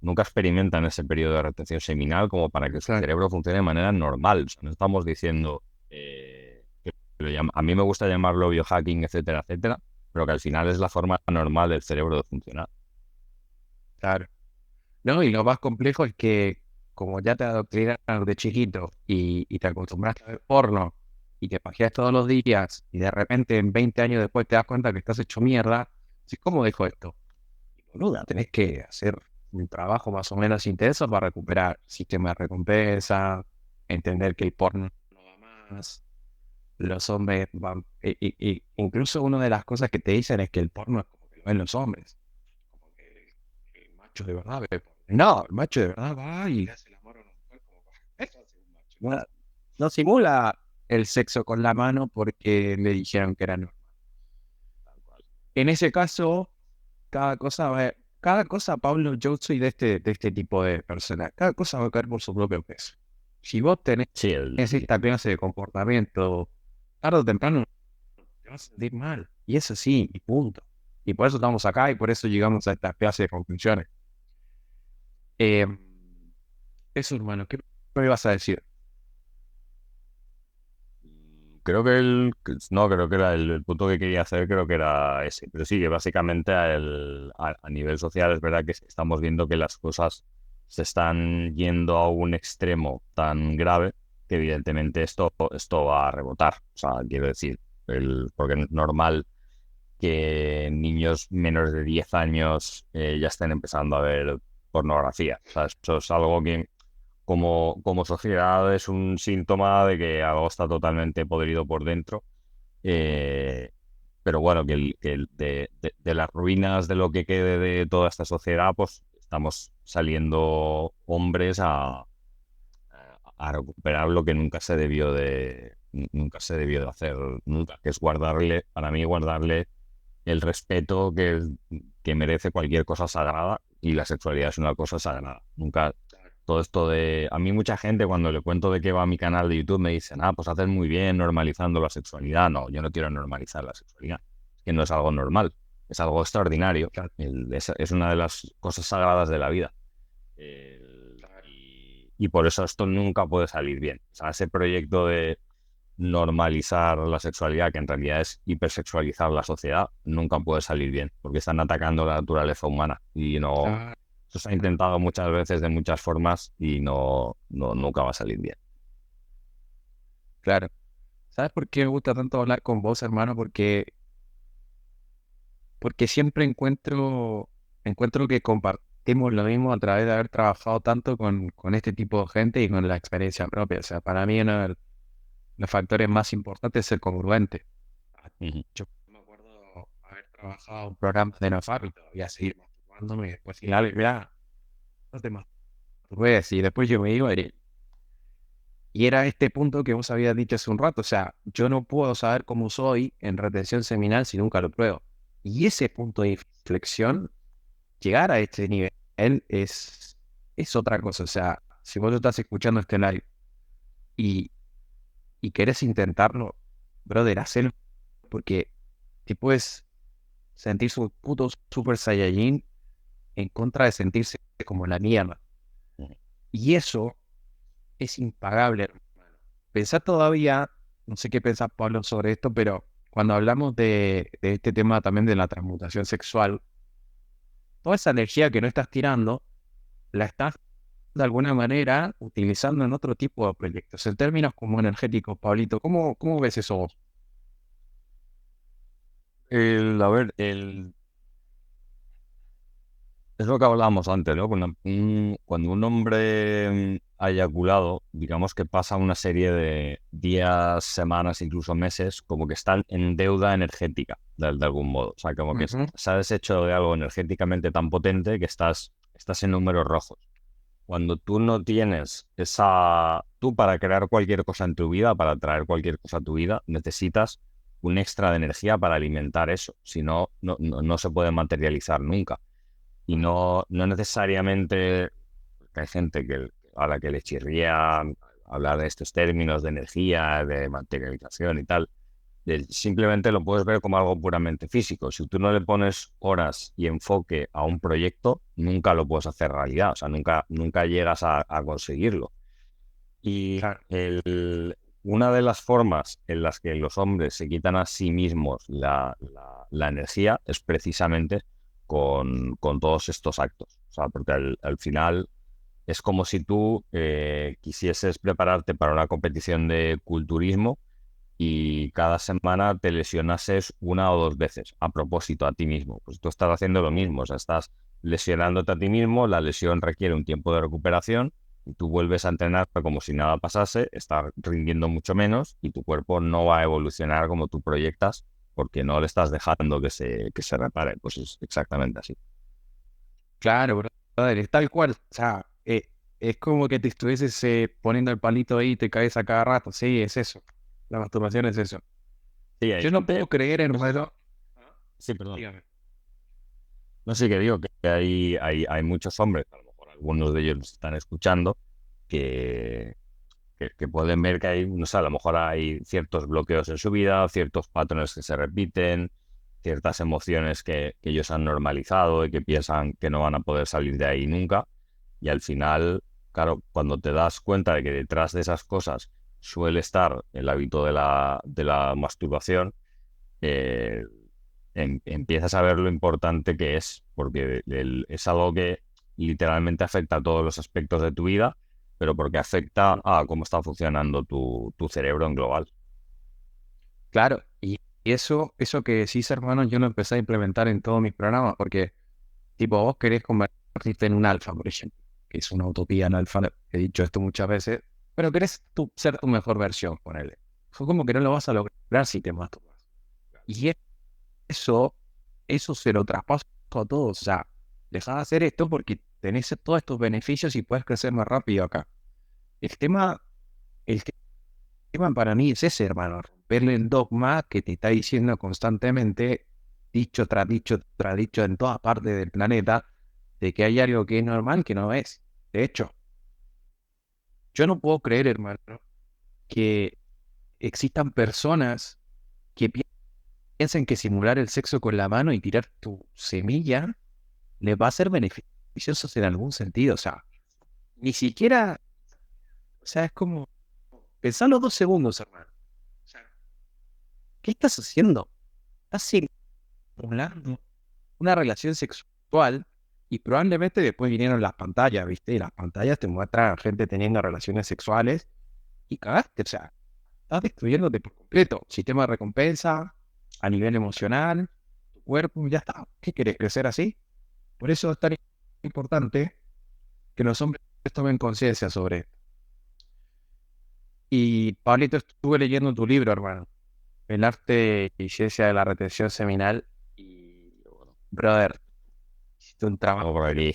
nunca experimentan ese periodo de retención seminal como para que su Claro, cerebro funcione de manera normal. O sea, no estamos diciendo a mí me gusta llamarlo biohacking, etcétera, etcétera, pero que al final es la forma normal del cerebro de funcionar. claro. No, y lo más complejo es que como ya te adoctrinaron de chiquito y te acostumbraste a ver porno y te pajeas todos los días y de repente en 20 años después te das cuenta que estás hecho mierda, ¿sí? ¿Cómo dejo esto? Y boluda, tenés que hacer un trabajo más o menos intenso para recuperar sistema de recompensa, entender que el porno no va más, los hombres van... incluso una de las cosas que te dicen es que el porno es como que lo ven los hombres, como que el macho de verdad ve porno. No, el macho de verdad va y le hace el amor a una mujer como eso hace un macho. No, no simula el sexo con la mano porque le dijeron que era normal. En ese caso, cada cosa, Pablo, yo soy de este tipo de personas. Cada cosa va a caer por su propio peso. Si vos tenés Sí, esta clase de comportamiento, tarde o temprano te vas a sentir mal. Y eso sí, y punto. Y por eso estamos acá y por eso llegamos a esta clase de conclusiones. Eh, eso, hermano, ¿qué me ibas a decir? creo que no, creo que era el punto que quería hacer, creo que era ese. Pero sí, que básicamente a nivel social es verdad que estamos viendo que las cosas se están yendo a un extremo tan grave que evidentemente esto va a rebotar. O sea, quiero decir, porque no es normal que niños menores de 10 años ya estén empezando a ver pornografía. O sea, eso es algo que como sociedad es un síntoma de que algo está totalmente podrido por dentro. Eh, pero bueno, de las ruinas de lo que quede de toda esta sociedad, pues estamos saliendo hombres a recuperar lo que nunca se debió de hacer, nunca, que es para mí, guardarle el respeto que merece cualquier cosa sagrada, y la sexualidad es una cosa sagrada. Nunca todo esto a mí mucha gente cuando le cuento de qué va mi canal de YouTube me dicen, pues haces muy bien normalizando la sexualidad. No, yo no quiero normalizar la sexualidad, es que no es algo normal, es algo extraordinario. Claro, Es una de las cosas sagradas de la vida. claro, Y por eso esto nunca puede salir bien. O sea, ese proyecto de normalizar la sexualidad, que en realidad es hipersexualizar la sociedad, nunca puede salir bien, porque están atacando la naturaleza humana y no. claro, Eso se ha intentado muchas veces de muchas formas y nunca va a salir bien. claro. ¿Sabes por qué me gusta tanto hablar con vos, hermano? Porque siempre encuentro que compartimos lo mismo a través de haber trabajado tanto con este tipo de gente y con la experiencia propia. O sea, para mí uno de los factores más importantes es ser congruente. Ujú. Yo me acuerdo haber trabajado un programa de NoFap y todavía seguir masturbándome y después decir, "Ale, mirá, no te masturbes", y después yo me iba y era este punto que vos habías dicho hace un rato. O sea, yo no puedo saber cómo soy en retención seminal si nunca lo pruebo. Y ese punto de inflexión, llegar a este nivel es otra cosa. O sea, si vos estás escuchando este live y, y querés intentarlo, brother, hacelo porque te puedes sentir su puto super saiyajin en contra de sentirse como la mierda. Y eso es impagable, hermano. Pensá todavía, no sé qué pensás, Pablo, sobre esto, pero cuando hablamos de este tema también de la transmutación sexual, toda esa energía que no estás tirando, la estás de alguna manera utilizando en otro tipo de proyectos. En términos como energéticos, Pablito, ¿cómo ves eso vos? A ver, es lo que hablábamos antes, ¿no? Cuando un hombre ha eyaculado, digamos que pasa una serie de días, semanas, incluso meses, como que están en deuda energética, de algún modo. O sea, como que Ujú, se ha deshecho de algo energéticamente tan potente que estás en números rojos. Cuando tú no tienes tú para crear cualquier cosa en tu vida, para traer cualquier cosa a tu vida, necesitas un extra de energía para alimentar eso. Si no, no se puede materializar nunca. Y no necesariamente, porque hay gente a la que le chirría hablar de estos términos de energía, de materialización y tal. Simplemente lo puedes ver como algo puramente físico. Si tú no le pones horas y enfoque a un proyecto, nunca lo puedes hacer realidad. O sea, nunca llegas a conseguirlo. Y Claro. una de las formas en las que los hombres se quitan a sí mismos la energía es precisamente con todos estos actos. O sea, porque al final es como si tú quisieses prepararte para una competición de culturismo y cada semana te lesionases una o dos veces a propósito a ti mismo. Pues tú estás haciendo lo mismo, o sea, estás lesionándote a ti mismo, la lesión requiere un tiempo de recuperación y tú vuelves a entrenar como si nada pasase, estás rindiendo mucho menos y tu cuerpo no va a evolucionar como tú proyectas porque no le estás dejando que se repare. Pues es exactamente así. Claro, brother, es tal cual. O sea, es como que te estuvieses poniendo el palito ahí y te caes a cada rato. Sí, es eso. La masturbación es eso. Sí, hay Yo no gente. puedo creer, hermano. Sí, perdón. Dígame. No sé qué digo, que hay muchos hombres, a lo mejor algunos de ellos nos están escuchando, que, que pueden ver que hay, no sé, a lo mejor hay ciertos bloqueos en su vida, ciertos patrones que se repiten, ciertas emociones que ellos han normalizado y que piensan que no van a poder salir de ahí nunca. Y al final, claro, cuando te das cuenta de que detrás de esas cosas suele estar el hábito de la masturbación, eh, empiezas a ver lo importante que es, porque es algo que literalmente afecta a todos los aspectos de tu vida, pero porque afecta a cómo está funcionando tu cerebro en global. Claro, y eso que decís, hermano, yo lo empecé a implementar en todos mis programas, porque, tipo, vos querés convertirte en un alfa, por ejemplo, que es una utopía en alfa, he dicho esto muchas veces, pero querés ser tu mejor versión, ponele. Fue como que no lo vas a lograr si te masturbas. Y eso, eso se lo traspaso a todos. O sea, dejá de hacer esto porque tenés todos estos beneficios y puedes crecer más rápido acá. El tema, el tema para mí es ese, hermano, romperle el dogma que te está diciendo constantemente, dicho tras dicho tras dicho en todas partes del planeta, de que hay algo que es normal que no es. De hecho, yo no puedo creer, hermano, que existan personas que piensen que simular el sexo con la mano y tirar tu semilla les va a ser beneficiosos en algún sentido. O sea, ni siquiera, o sea, es como, pensalo 2 segundos, hermano. O sea, ¿qué estás haciendo? Estás simulando una relación sexual y probablemente después vinieron las pantallas, ¿viste? Y las pantallas te muestran a gente teniendo relaciones sexuales y cagaste, o sea, estás destruyéndote por completo. Sistema de recompensa, a nivel emocional, tu cuerpo, ya está. ¿Qué querés crecer así? Por eso es tan importante que los hombres tomen conciencia sobre esto. Y Pablito, estuve leyendo tu libro, hermano, El arte y ciencia de la retención seminal. Y, brother, hiciste un Vamos trabajo, por pero aquí.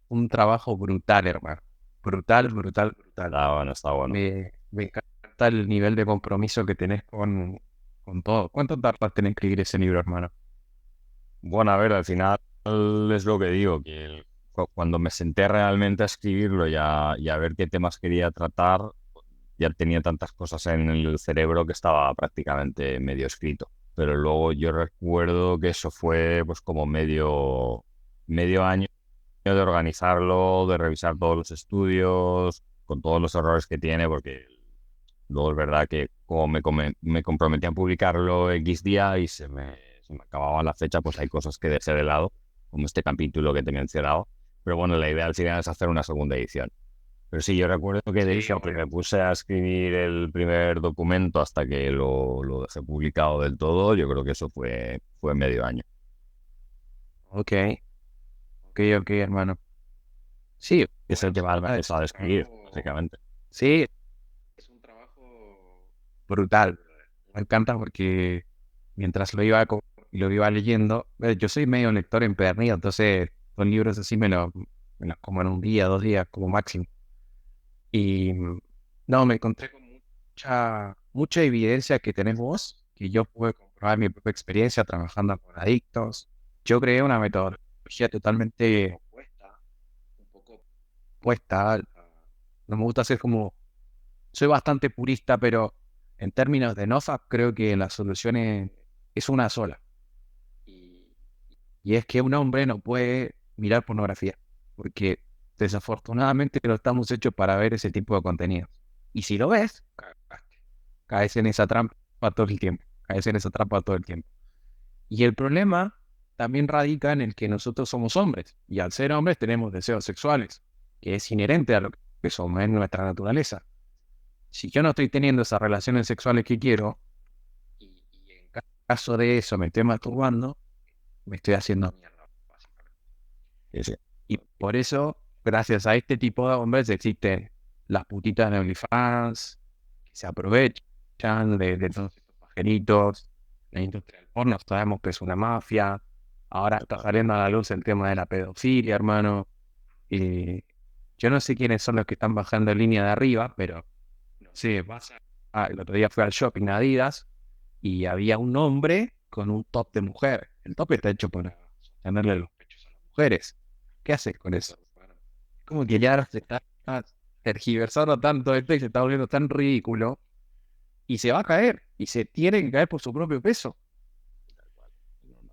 un trabajo brutal, hermano. Brutal, brutal, brutal. Está bueno, está bueno. Me encanta el nivel de compromiso que tenés con todo. ¿Cuánto tardaste en escribir ese libro, hermano? Bueno, a ver, al final es lo que digo, que cuando me senté realmente a escribirlo y a ver qué temas quería tratar, ya tenía tantas cosas en el cerebro que estaba prácticamente medio escrito. Pero luego yo recuerdo que eso fue pues como medio año de organizarlo, de revisar todos los estudios, con todos los errores que tiene, porque luego es verdad que como me comprometí a publicarlo X día y se me acababa la fecha, pues hay cosas que dejé de lado, como este capítulo que te he mencionado. Pero bueno, la idea al final es hacer una segunda edición. Pero sí, yo recuerdo que de Sí, hecho que obvio. me puse a escribir el primer documento hasta que lo dejé publicado del todo, yo creo que eso fue medio año. Ok, ok, hermano. Sí, Es el que más me ha es costado un escribir, trabajo. básicamente. Sí, es un trabajo brutal. Me encanta porque mientras lo iba leyendo, yo soy medio lector empedernido, entonces los libros así me los como en un día, 2 días como máximo. Y no, me encontré con mucha evidencia que tenés vos, que yo pude comprobar mi propia experiencia trabajando con adictos. Yo creé una metodología totalmente opuesta, un poco opuesta. No me gusta ser como, soy bastante purista, pero en términos de NoFap creo que la solución es una sola. Y, y es que un hombre no puede mirar pornografía, porque desafortunadamente no estamos hechos para ver ese tipo de contenido. Y si lo ves, caes en esa trampa todo el tiempo, caes en esa trampa todo el tiempo. Y el problema también radica en el que nosotros somos hombres, y al ser hombres tenemos deseos sexuales, que es inherente a lo que somos, es nuestra naturaleza. Si yo no estoy teniendo esas relaciones sexuales que quiero, y en caso de eso me estoy masturbando, me estoy haciendo mierda, básicamente. Sí, sí. Y por eso, gracias a este tipo de hombres, existen las putitas de OnlyFans, que se aprovechan de todos estos pajeritos. La industria del porno sabemos que es una mafia. Ahora está saliendo a la luz el tema de la pedofilia, hermano. Y yo no sé quiénes son los que están bajando en línea de arriba, pero no sé, el otro día fui al shopping Adidas y había un hombre con un top de mujer. El top está hecho para sostenerle los pechos a las mujeres. ¿Qué haces con eso? Bueno, como que ya se está tergiversando tanto esto y se está volviendo tan ridículo y se va a caer y se tiene que caer por su propio peso.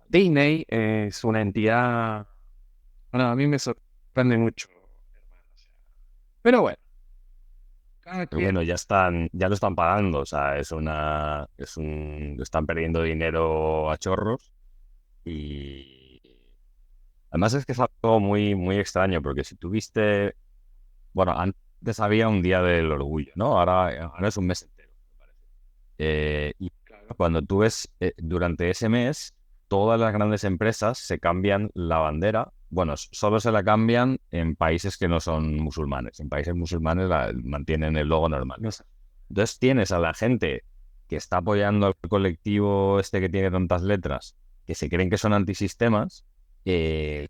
Disney es una entidad, bueno, a mí me sorprende mucho, hermano. O sea, pero bueno, cada Pero quien. bueno, ya lo están pagando, o sea, están perdiendo dinero a chorros y además es que es algo muy, muy extraño, porque si tuviste, bueno, antes había un día del orgullo, ¿no? Ahora es un mes entero, me parece. Y Claro. cuando tú ves, durante ese mes, todas las grandes empresas se cambian la bandera. Bueno, solo se la cambian en países que no son musulmanes. En países musulmanes mantienen el logo normal. No sé. Entonces tienes a la gente que está apoyando al colectivo este que tiene tantas letras, que se creen que son antisistemas, eh,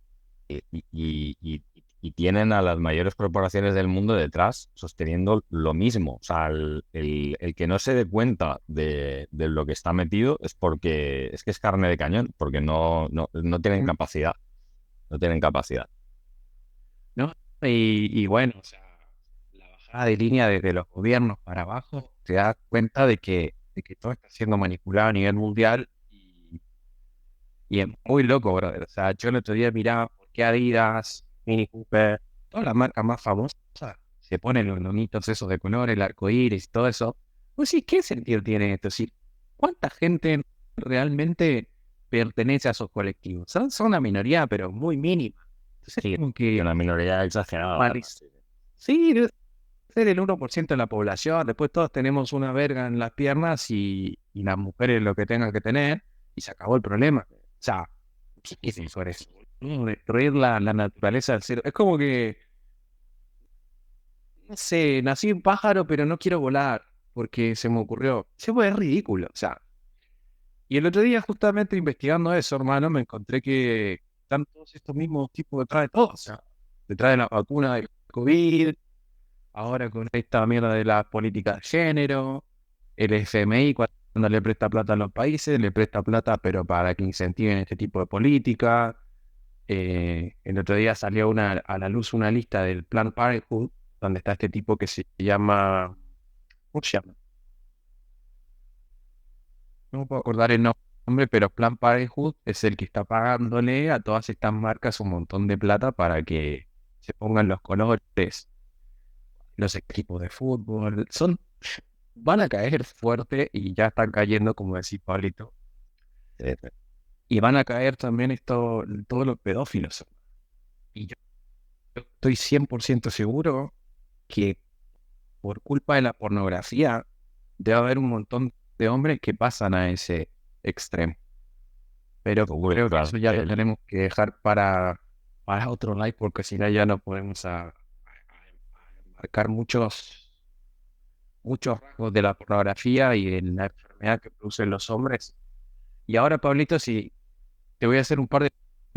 y tienen a las mayores corporaciones del mundo detrás sosteniendo lo mismo. O sea, el que no se dé cuenta de lo que está metido es porque es que es carne de cañón, porque no tienen capacidad. No tienen capacidad. ¿No? Y bueno, o sea, la bajada de línea desde los gobiernos para abajo, te das cuenta de que todo está siendo manipulado a nivel mundial y es muy loco, brother. O sea, yo el otro día miraba por qué Adidas, Mini Cooper, todas las marcas más famosas se ponen los lomitos esos de color, el arco iris y todo eso. Pues sí, ¿qué sentido tiene esto? Sí, ¿cuánta gente realmente pertenece a esos colectivos? Son una minoría, pero muy mínima. Entonces, Sí, como y que una minoría exagerada, además. Sí, sí, debe ser el 1% de la población. Después todos tenemos una verga en las piernas y las mujeres lo que tengan que tener y se acabó el problema. O sea, ¿qué es eso? Destruir la naturaleza del ser. Es como que, no sé, nací un pájaro pero no quiero volar porque se me ocurrió. Se fue ridículo. O sea, y el otro día justamente investigando eso, hermano, me encontré que están todos estos mismos tipos detrás de todo. O sea, detrás de la vacuna del COVID. Ahora con esta mierda de la política de género, el FMI cuando le presta plata a los países, le presta plata pero para que incentiven este tipo de política. El otro día salió a la luz una lista del Plan Parenthood, donde está este tipo que se llama, ¿cómo se llama? No me puedo acordar el nombre, pero Plan Parenthood es el que está pagándole a todas estas marcas un montón de plata para que se pongan los colores, los equipos de fútbol. Van a caer fuerte y ya están cayendo, como decía Pablito. sí, Y van a caer también todos los pedófilos. Y yo estoy 100% seguro que por culpa de la pornografía debe haber un montón de hombres que pasan a ese extremo. Pero seguro, creo que claro. eso ya lo tenemos que dejar para otro live porque si no ya no podemos marcar muchos rasgos de la pornografía y de la enfermedad que producen los hombres. Y ahora, Pablito, si te voy a hacer un par de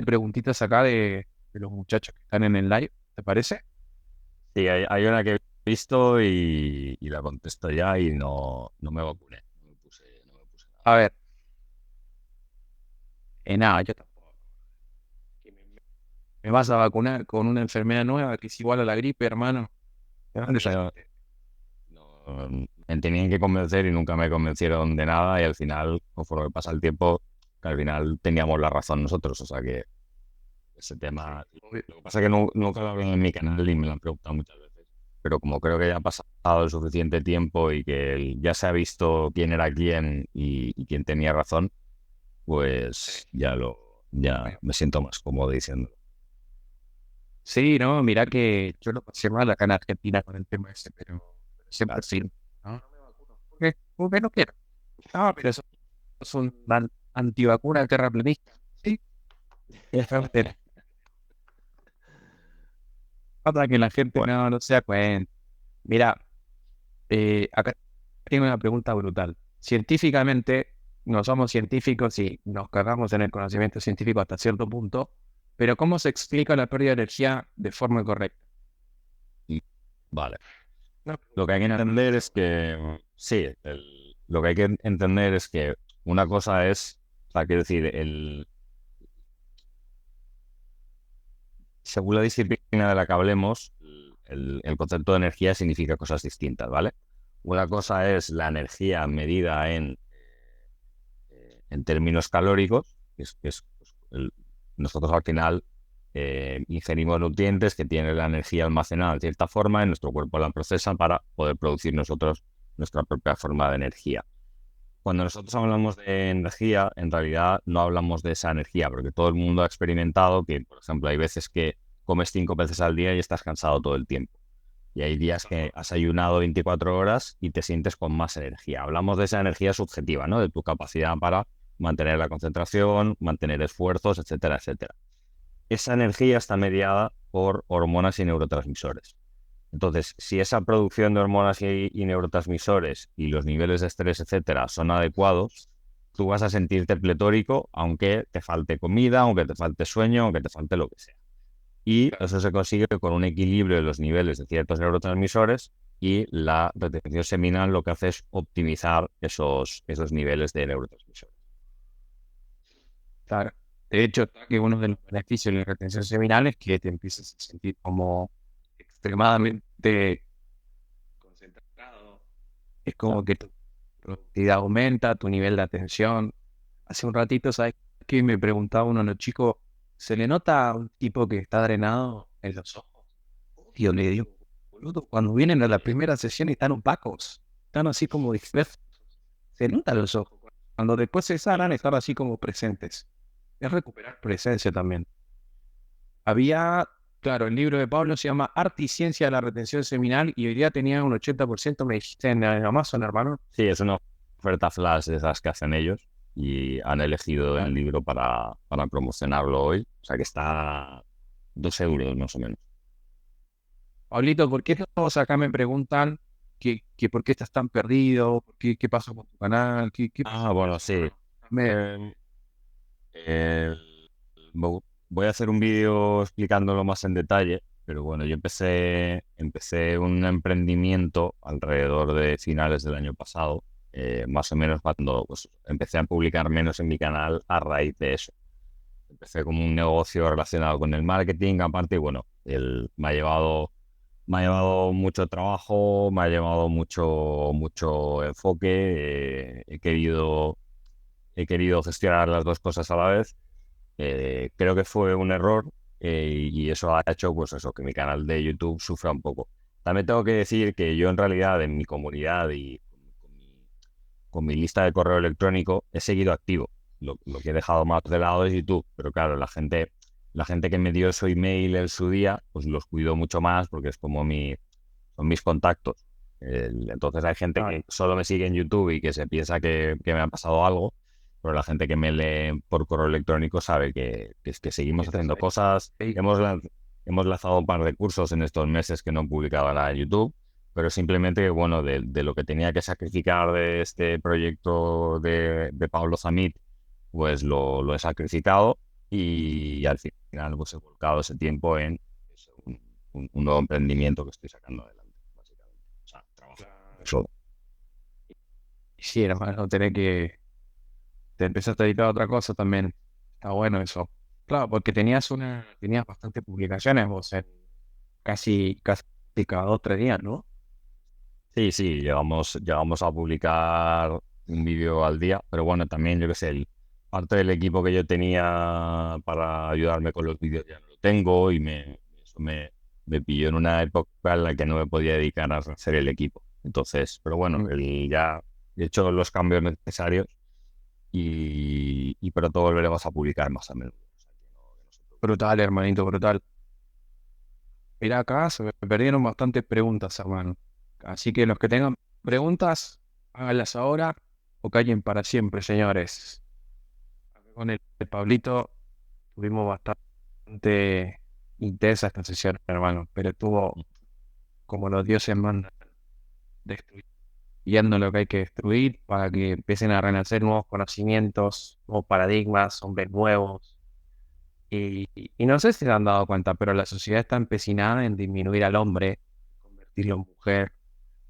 preguntitas acá de los muchachos que están en el live, ¿te parece? Sí, hay una que he visto y la contesto ya y no me vacuné. No me puse nada. A ver, nada, yo tampoco. Que me vas a vacunar con una enfermedad nueva que es igual a la gripe, hermano. ¿De dónde Pero saliste? me tenían que convencer y nunca me convencieron de nada y al final, conforme pasa el tiempo, que al final teníamos la razón nosotros. O sea que ese Sí, tema... obvio. Lo que pasa es que nunca lo he hablado en mi canal y me lo han preguntado muchas veces. Pero como creo que ya ha pasado el suficiente tiempo y que ya se ha visto quién era quién y quién tenía razón, Sí, pues ya obvio. me siento más cómodo diciendo. Sí, no, mira que yo lo pasé mal acá en Argentina con el tema ese, pero siempre sí. No, no me vacuno. ¿Por qué? Porque no quiero. No, pero eso es un antivacuna terraplanista. Sí, realmente. Falta que la gente Bueno, no se da cuenta. Mira, acá tengo una pregunta brutal. Científicamente, no somos científicos y nos cargamos en el conocimiento científico hasta cierto punto, pero ¿cómo se explica la pérdida de energía de forma correcta? vale. Una Lo que pregunta hay que media entender profunda. es que, sí, lo que hay que entender es que una cosa es, o sea, quiero decir, según la disciplina de la que hablemos, el concepto de energía significa cosas distintas, ¿vale? Una cosa es la energía medida en términos calóricos, que es, pues, nosotros al final ingerimos nutrientes que tienen la energía almacenada de cierta forma y nuestro cuerpo la procesa para poder producir nosotros nuestra propia forma de energía. Cuando nosotros hablamos de energía, en realidad no hablamos de esa energía, porque todo el mundo ha experimentado que, por ejemplo, hay veces que comes 5 veces al día y estás cansado todo el tiempo. Y hay días que has ayunado 24 horas y te sientes con más energía. Hablamos de esa energía subjetiva, ¿no? De tu capacidad para mantener la concentración, mantener esfuerzos, etcétera, etcétera. Esa energía está mediada por hormonas y neurotransmisores. Entonces, si esa producción de hormonas y neurotransmisores y los niveles de estrés, etcétera, son adecuados, tú vas a sentirte pletórico, aunque te falte comida, aunque te falte sueño, aunque te falte lo que sea. Y Claro. eso se consigue con un equilibrio de los niveles de ciertos neurotransmisores y la retención seminal lo que hace es optimizar esos niveles de neurotransmisores. Claro. De hecho, está que uno de los beneficios de la retención seminal es que te empiezas a sentir como extremadamente concentrado. Es como que tu productividad aumenta, tu nivel de atención. Hace un ratito, ¿sabes qué? Me preguntaba uno de los chicos, ¿se le nota a un tipo que está drenado en los ojos? Y yo le digo, boludo, cuando vienen a la primera sesión están opacos, están así como dispersos. Se notan los ojos. Cuando después se sanan, están así como presentes. Es recuperar presencia también. Había, claro, el libro de Pablo se llama Arte y Ciencia de la Retención Seminal y hoy día tenía un 80%, me dijiste en Amazon, hermano. Sí, es una oferta flash de esas que hacen ellos y han elegido el Claro. libro para promocionarlo hoy. O sea que está 2 euros más o menos. Pablito, ¿por qué todos acá me preguntan que por qué estás tan perdido? ¿Qué pasó con tu canal? ¿Qué pasó Ah, con bueno, eso, sí. hermano? Me- Eh, eh, voy a hacer un vídeo explicándolo más en detalle, pero bueno, yo empecé un emprendimiento alrededor de finales del año pasado, más o menos cuando pues, empecé a publicar menos en mi canal a raíz de eso. Empecé como un negocio relacionado con el marketing, aparte, y bueno, me ha llevado mucho trabajo, me ha llevado mucho enfoque, he querido gestionar las dos cosas a la vez. Creo que fue un error y eso ha hecho pues eso, que mi canal de YouTube sufra un poco. También tengo que decir que yo en realidad en mi comunidad y con mi lista de correo electrónico he seguido activo. Lo que he dejado más de lado es YouTube, pero claro, la gente que me dio su email en su día, pues los cuido mucho más porque es como son mis contactos. Entonces hay gente Claro, que solo me sigue en YouTube y que se piensa que me ha pasado algo, pero la gente que me lee por correo electrónico sabe que que seguimos estás haciendo ahí. cosas. Ahí. Hemos lanzado un par de cursos en estos meses que no he publicado nada en YouTube, pero simplemente, bueno, de lo que tenía que sacrificar de este proyecto de Pablo Zamit, pues lo he sacrificado y al final pues he volcado ese tiempo en un nuevo emprendimiento que estoy sacando adelante, básicamente. solo. Y sí, hermano, te empezaste a dedicar a otra cosa también. Está bueno eso. Claro, porque tenías bastantes publicaciones vos casi cada 2, 3 días, ¿no? Sí, sí, llegamos a publicar un vídeo al día, pero bueno, también yo qué sé, parte del equipo que yo tenía para ayudarme con los vídeos ya no lo tengo y eso me pilló en una época en la que no me podía dedicar a hacer el equipo. Entonces, pero bueno, Mm. ya he hecho los cambios necesarios y pronto volveremos a publicar más a menudo. O sea, que no se preocupe. Brutal, hermanito, brutal. Mira, acá se me perdieron bastantes preguntas, hermano. Así que los que tengan preguntas, háganlas ahora o callen para siempre, señores. Acá con el Pablito tuvimos bastante intensa esta sesión, hermano, pero estuvo como los dioses mandan, destruyendo lo que hay que destruir para que empiecen a renacer nuevos conocimientos, nuevos paradigmas, hombres nuevos. Y no sé si se han dado cuenta, pero la sociedad está empecinada en disminuir al hombre, convertirlo en mujer.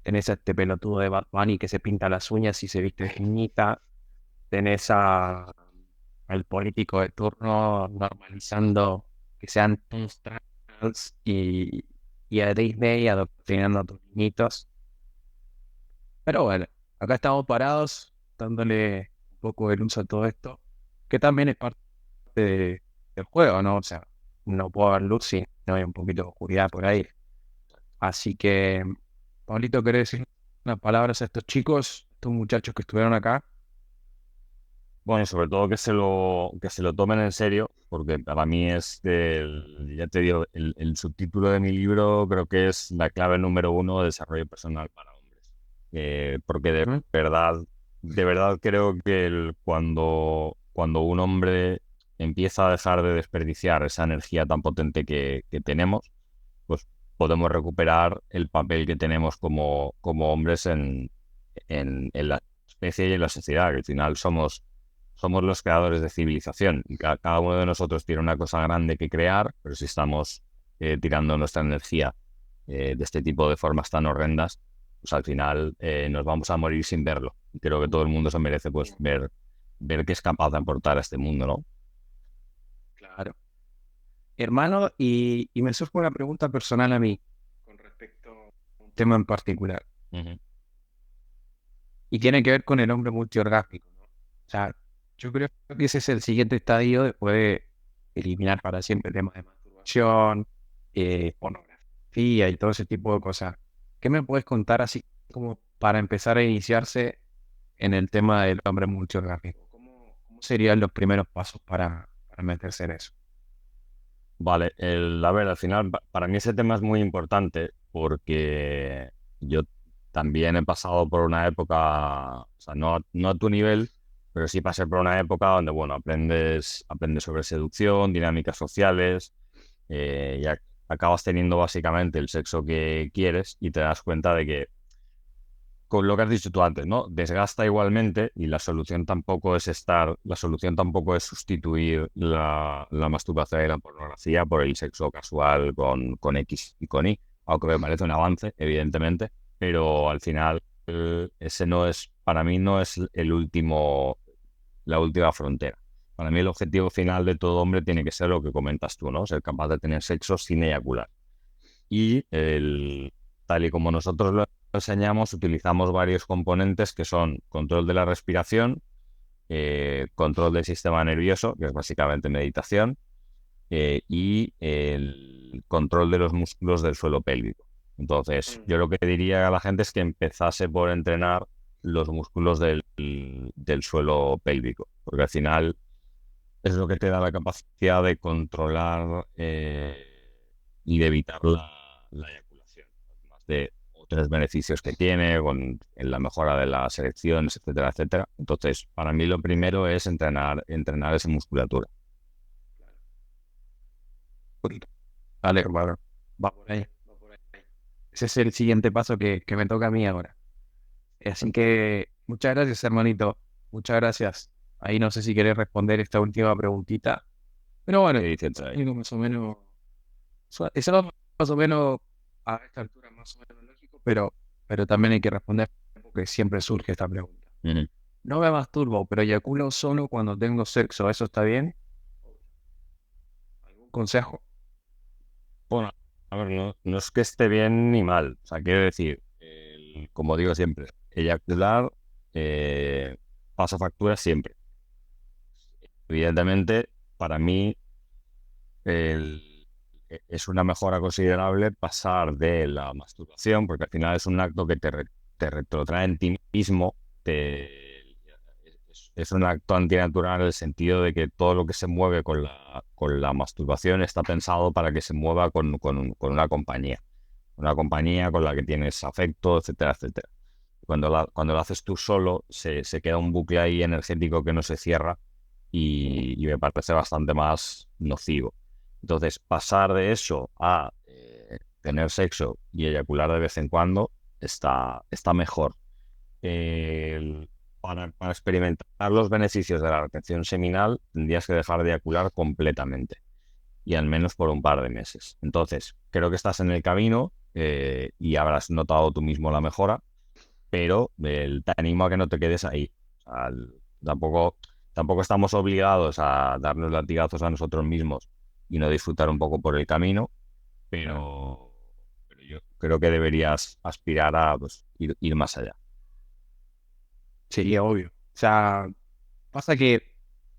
Tenés a este pelotudo de Bad Bunny que se pinta las uñas y se viste de niñita. Tenés al político de turno normalizando que sean todos trans y a Disney adoctrinando a tus niñitos. Pero bueno, acá estamos parados dándole un poco de luz a todo esto, que también es parte del juego, ¿no? O sea, no puedo haber luz si no hay un poquito de oscuridad por ahí. Así que, Pablito, ¿querés decir unas palabras a estos chicos, estos muchachos que estuvieron acá? Bueno, y sobre todo que se lo tomen en serio, porque para mí ya te digo, el subtítulo de mi libro creo que es la clave número 1 de desarrollo personal para hombres. Porque ¿Mm? de verdad creo que cuando un hombre empieza a dejar de desperdiciar esa energía tan potente que tenemos, pues podemos recuperar el papel que tenemos como hombres en la especie y en la sociedad, que al final somos los creadores de civilización y cada uno de nosotros tiene una cosa grande que crear, pero si estamos tirando nuestra energía de este tipo de formas tan horrendas, pues al final nos vamos a morir sin verlo. Y creo que todo el mundo se merece pues ver qué es capaz de aportar a este mundo, ¿no? Claro. Hermano, y me surge una pregunta personal a mí con respecto a un tema en particular. Ujú. Y tiene que ver con el hombre multiorgásmico, ¿no? O sea, yo creo que ese es el siguiente estadio después de eliminar para siempre temas de masturbación, pornografía y todo ese tipo de cosas. ¿Qué me puedes contar así como para empezar a iniciarse en el tema del hombre multiorgásmico? ¿Cómo serían los primeros pasos para meterse en eso? Vale, a ver, al final para mí ese tema es muy importante porque yo también he pasado por una época, o sea, no a tu nivel, pero sí pasé por una época donde, bueno, aprendes sobre seducción, dinámicas sociales, acabas teniendo básicamente el sexo que quieres y te das cuenta de que con lo que has dicho tú antes, ¿no? Desgasta igualmente y la solución tampoco es sustituir la masturbación y la pornografía por el sexo casual con X y con Y, aunque me parece un avance, evidentemente, pero al final ese no es, para mí no es la última frontera. Para mí el objetivo final de todo hombre tiene que ser lo que comentas tú, ¿no? Ser capaz de tener sexo sin eyacular. Y tal y como nosotros lo enseñamos, utilizamos varios componentes que son control de la respiración, control del sistema nervioso, que es básicamente meditación, y el control de los músculos del suelo pélvico. Entonces, yo lo que diría a la gente es que empezase por entrenar los músculos del suelo pélvico, porque al final es lo que te da la capacidad de controlar y de evitar la eyaculación, además de otros beneficios que tiene en la mejora de las erecciones, etcétera, etcétera. Entonces, para mí lo primero es entrenar esa musculatura. Dale, hermano. Va por ahí, va por ahí. Ese es el siguiente paso que me toca a mí ahora. Así que muchas gracias, hermanito. Muchas gracias. Ahí no sé si querés responder esta última preguntita. Pero bueno, ¿Qué dices ahí? algo más o menos. Eso es más o menos a esta altura más o menos lógico, pero pero también hay que responder porque siempre surge esta pregunta. Ujú. No me masturbo, pero eyaculo solo cuando tengo sexo. ¿Eso está bien? ¿Algún consejo? Bueno, a ver, no es que esté bien ni mal. O sea, quiero decir, como digo siempre, eyacular pasa factura siempre. Evidentemente, para mí es una mejora considerable pasar de la masturbación, porque al final es un acto que te retrotrae en ti mismo, es un acto antinatural en el sentido de que todo lo que se mueve con la masturbación está pensado para que se mueva con una compañía con la que tienes afecto, etcétera, etcétera. Cuando lo haces tú solo, se queda un bucle ahí energético que no se cierra y me parece bastante más nocivo. Entonces, pasar de eso a tener sexo y eyacular de vez en cuando está mejor. El- para experimentar los beneficios de la retención seminal, tendrías que dejar de eyacular completamente y al menos por un par de meses. Entonces, creo que estás en el camino y habrás notado tú mismo la mejora, pero te animo a que no te quedes ahí. O sea, tampoco estamos obligados a darnos latigazos a nosotros mismos y no disfrutar un poco por el camino, pero yo creo que deberías aspirar a pues, ir más allá. Sí, obvio. O sea, pasa que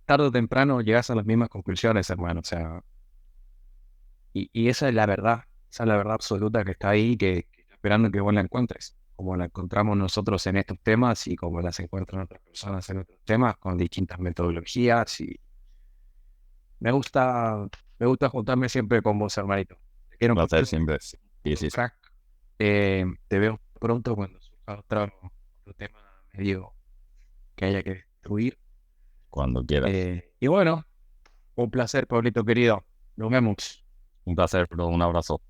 tarde o temprano llegas a las mismas conclusiones, hermano. O sea, y esa es la verdad. Esa es la verdad absoluta que está ahí, que está esperando que vos la encuentres. Como la encontramos nosotros en estos temas y como las encuentran otras personas en otros temas, con distintas metodologías. Y me gusta, me gusta juntarme siempre con vos, hermanito. Te quiero Un placer mucho, siempre. Sí, un sí, sí. crack. Te veo pronto cuando surja otro tema medio que haya que destruir. Cuando quieras. Y bueno, un placer, Pablito querido. Nos vemos. Un placer, bro. Un abrazo.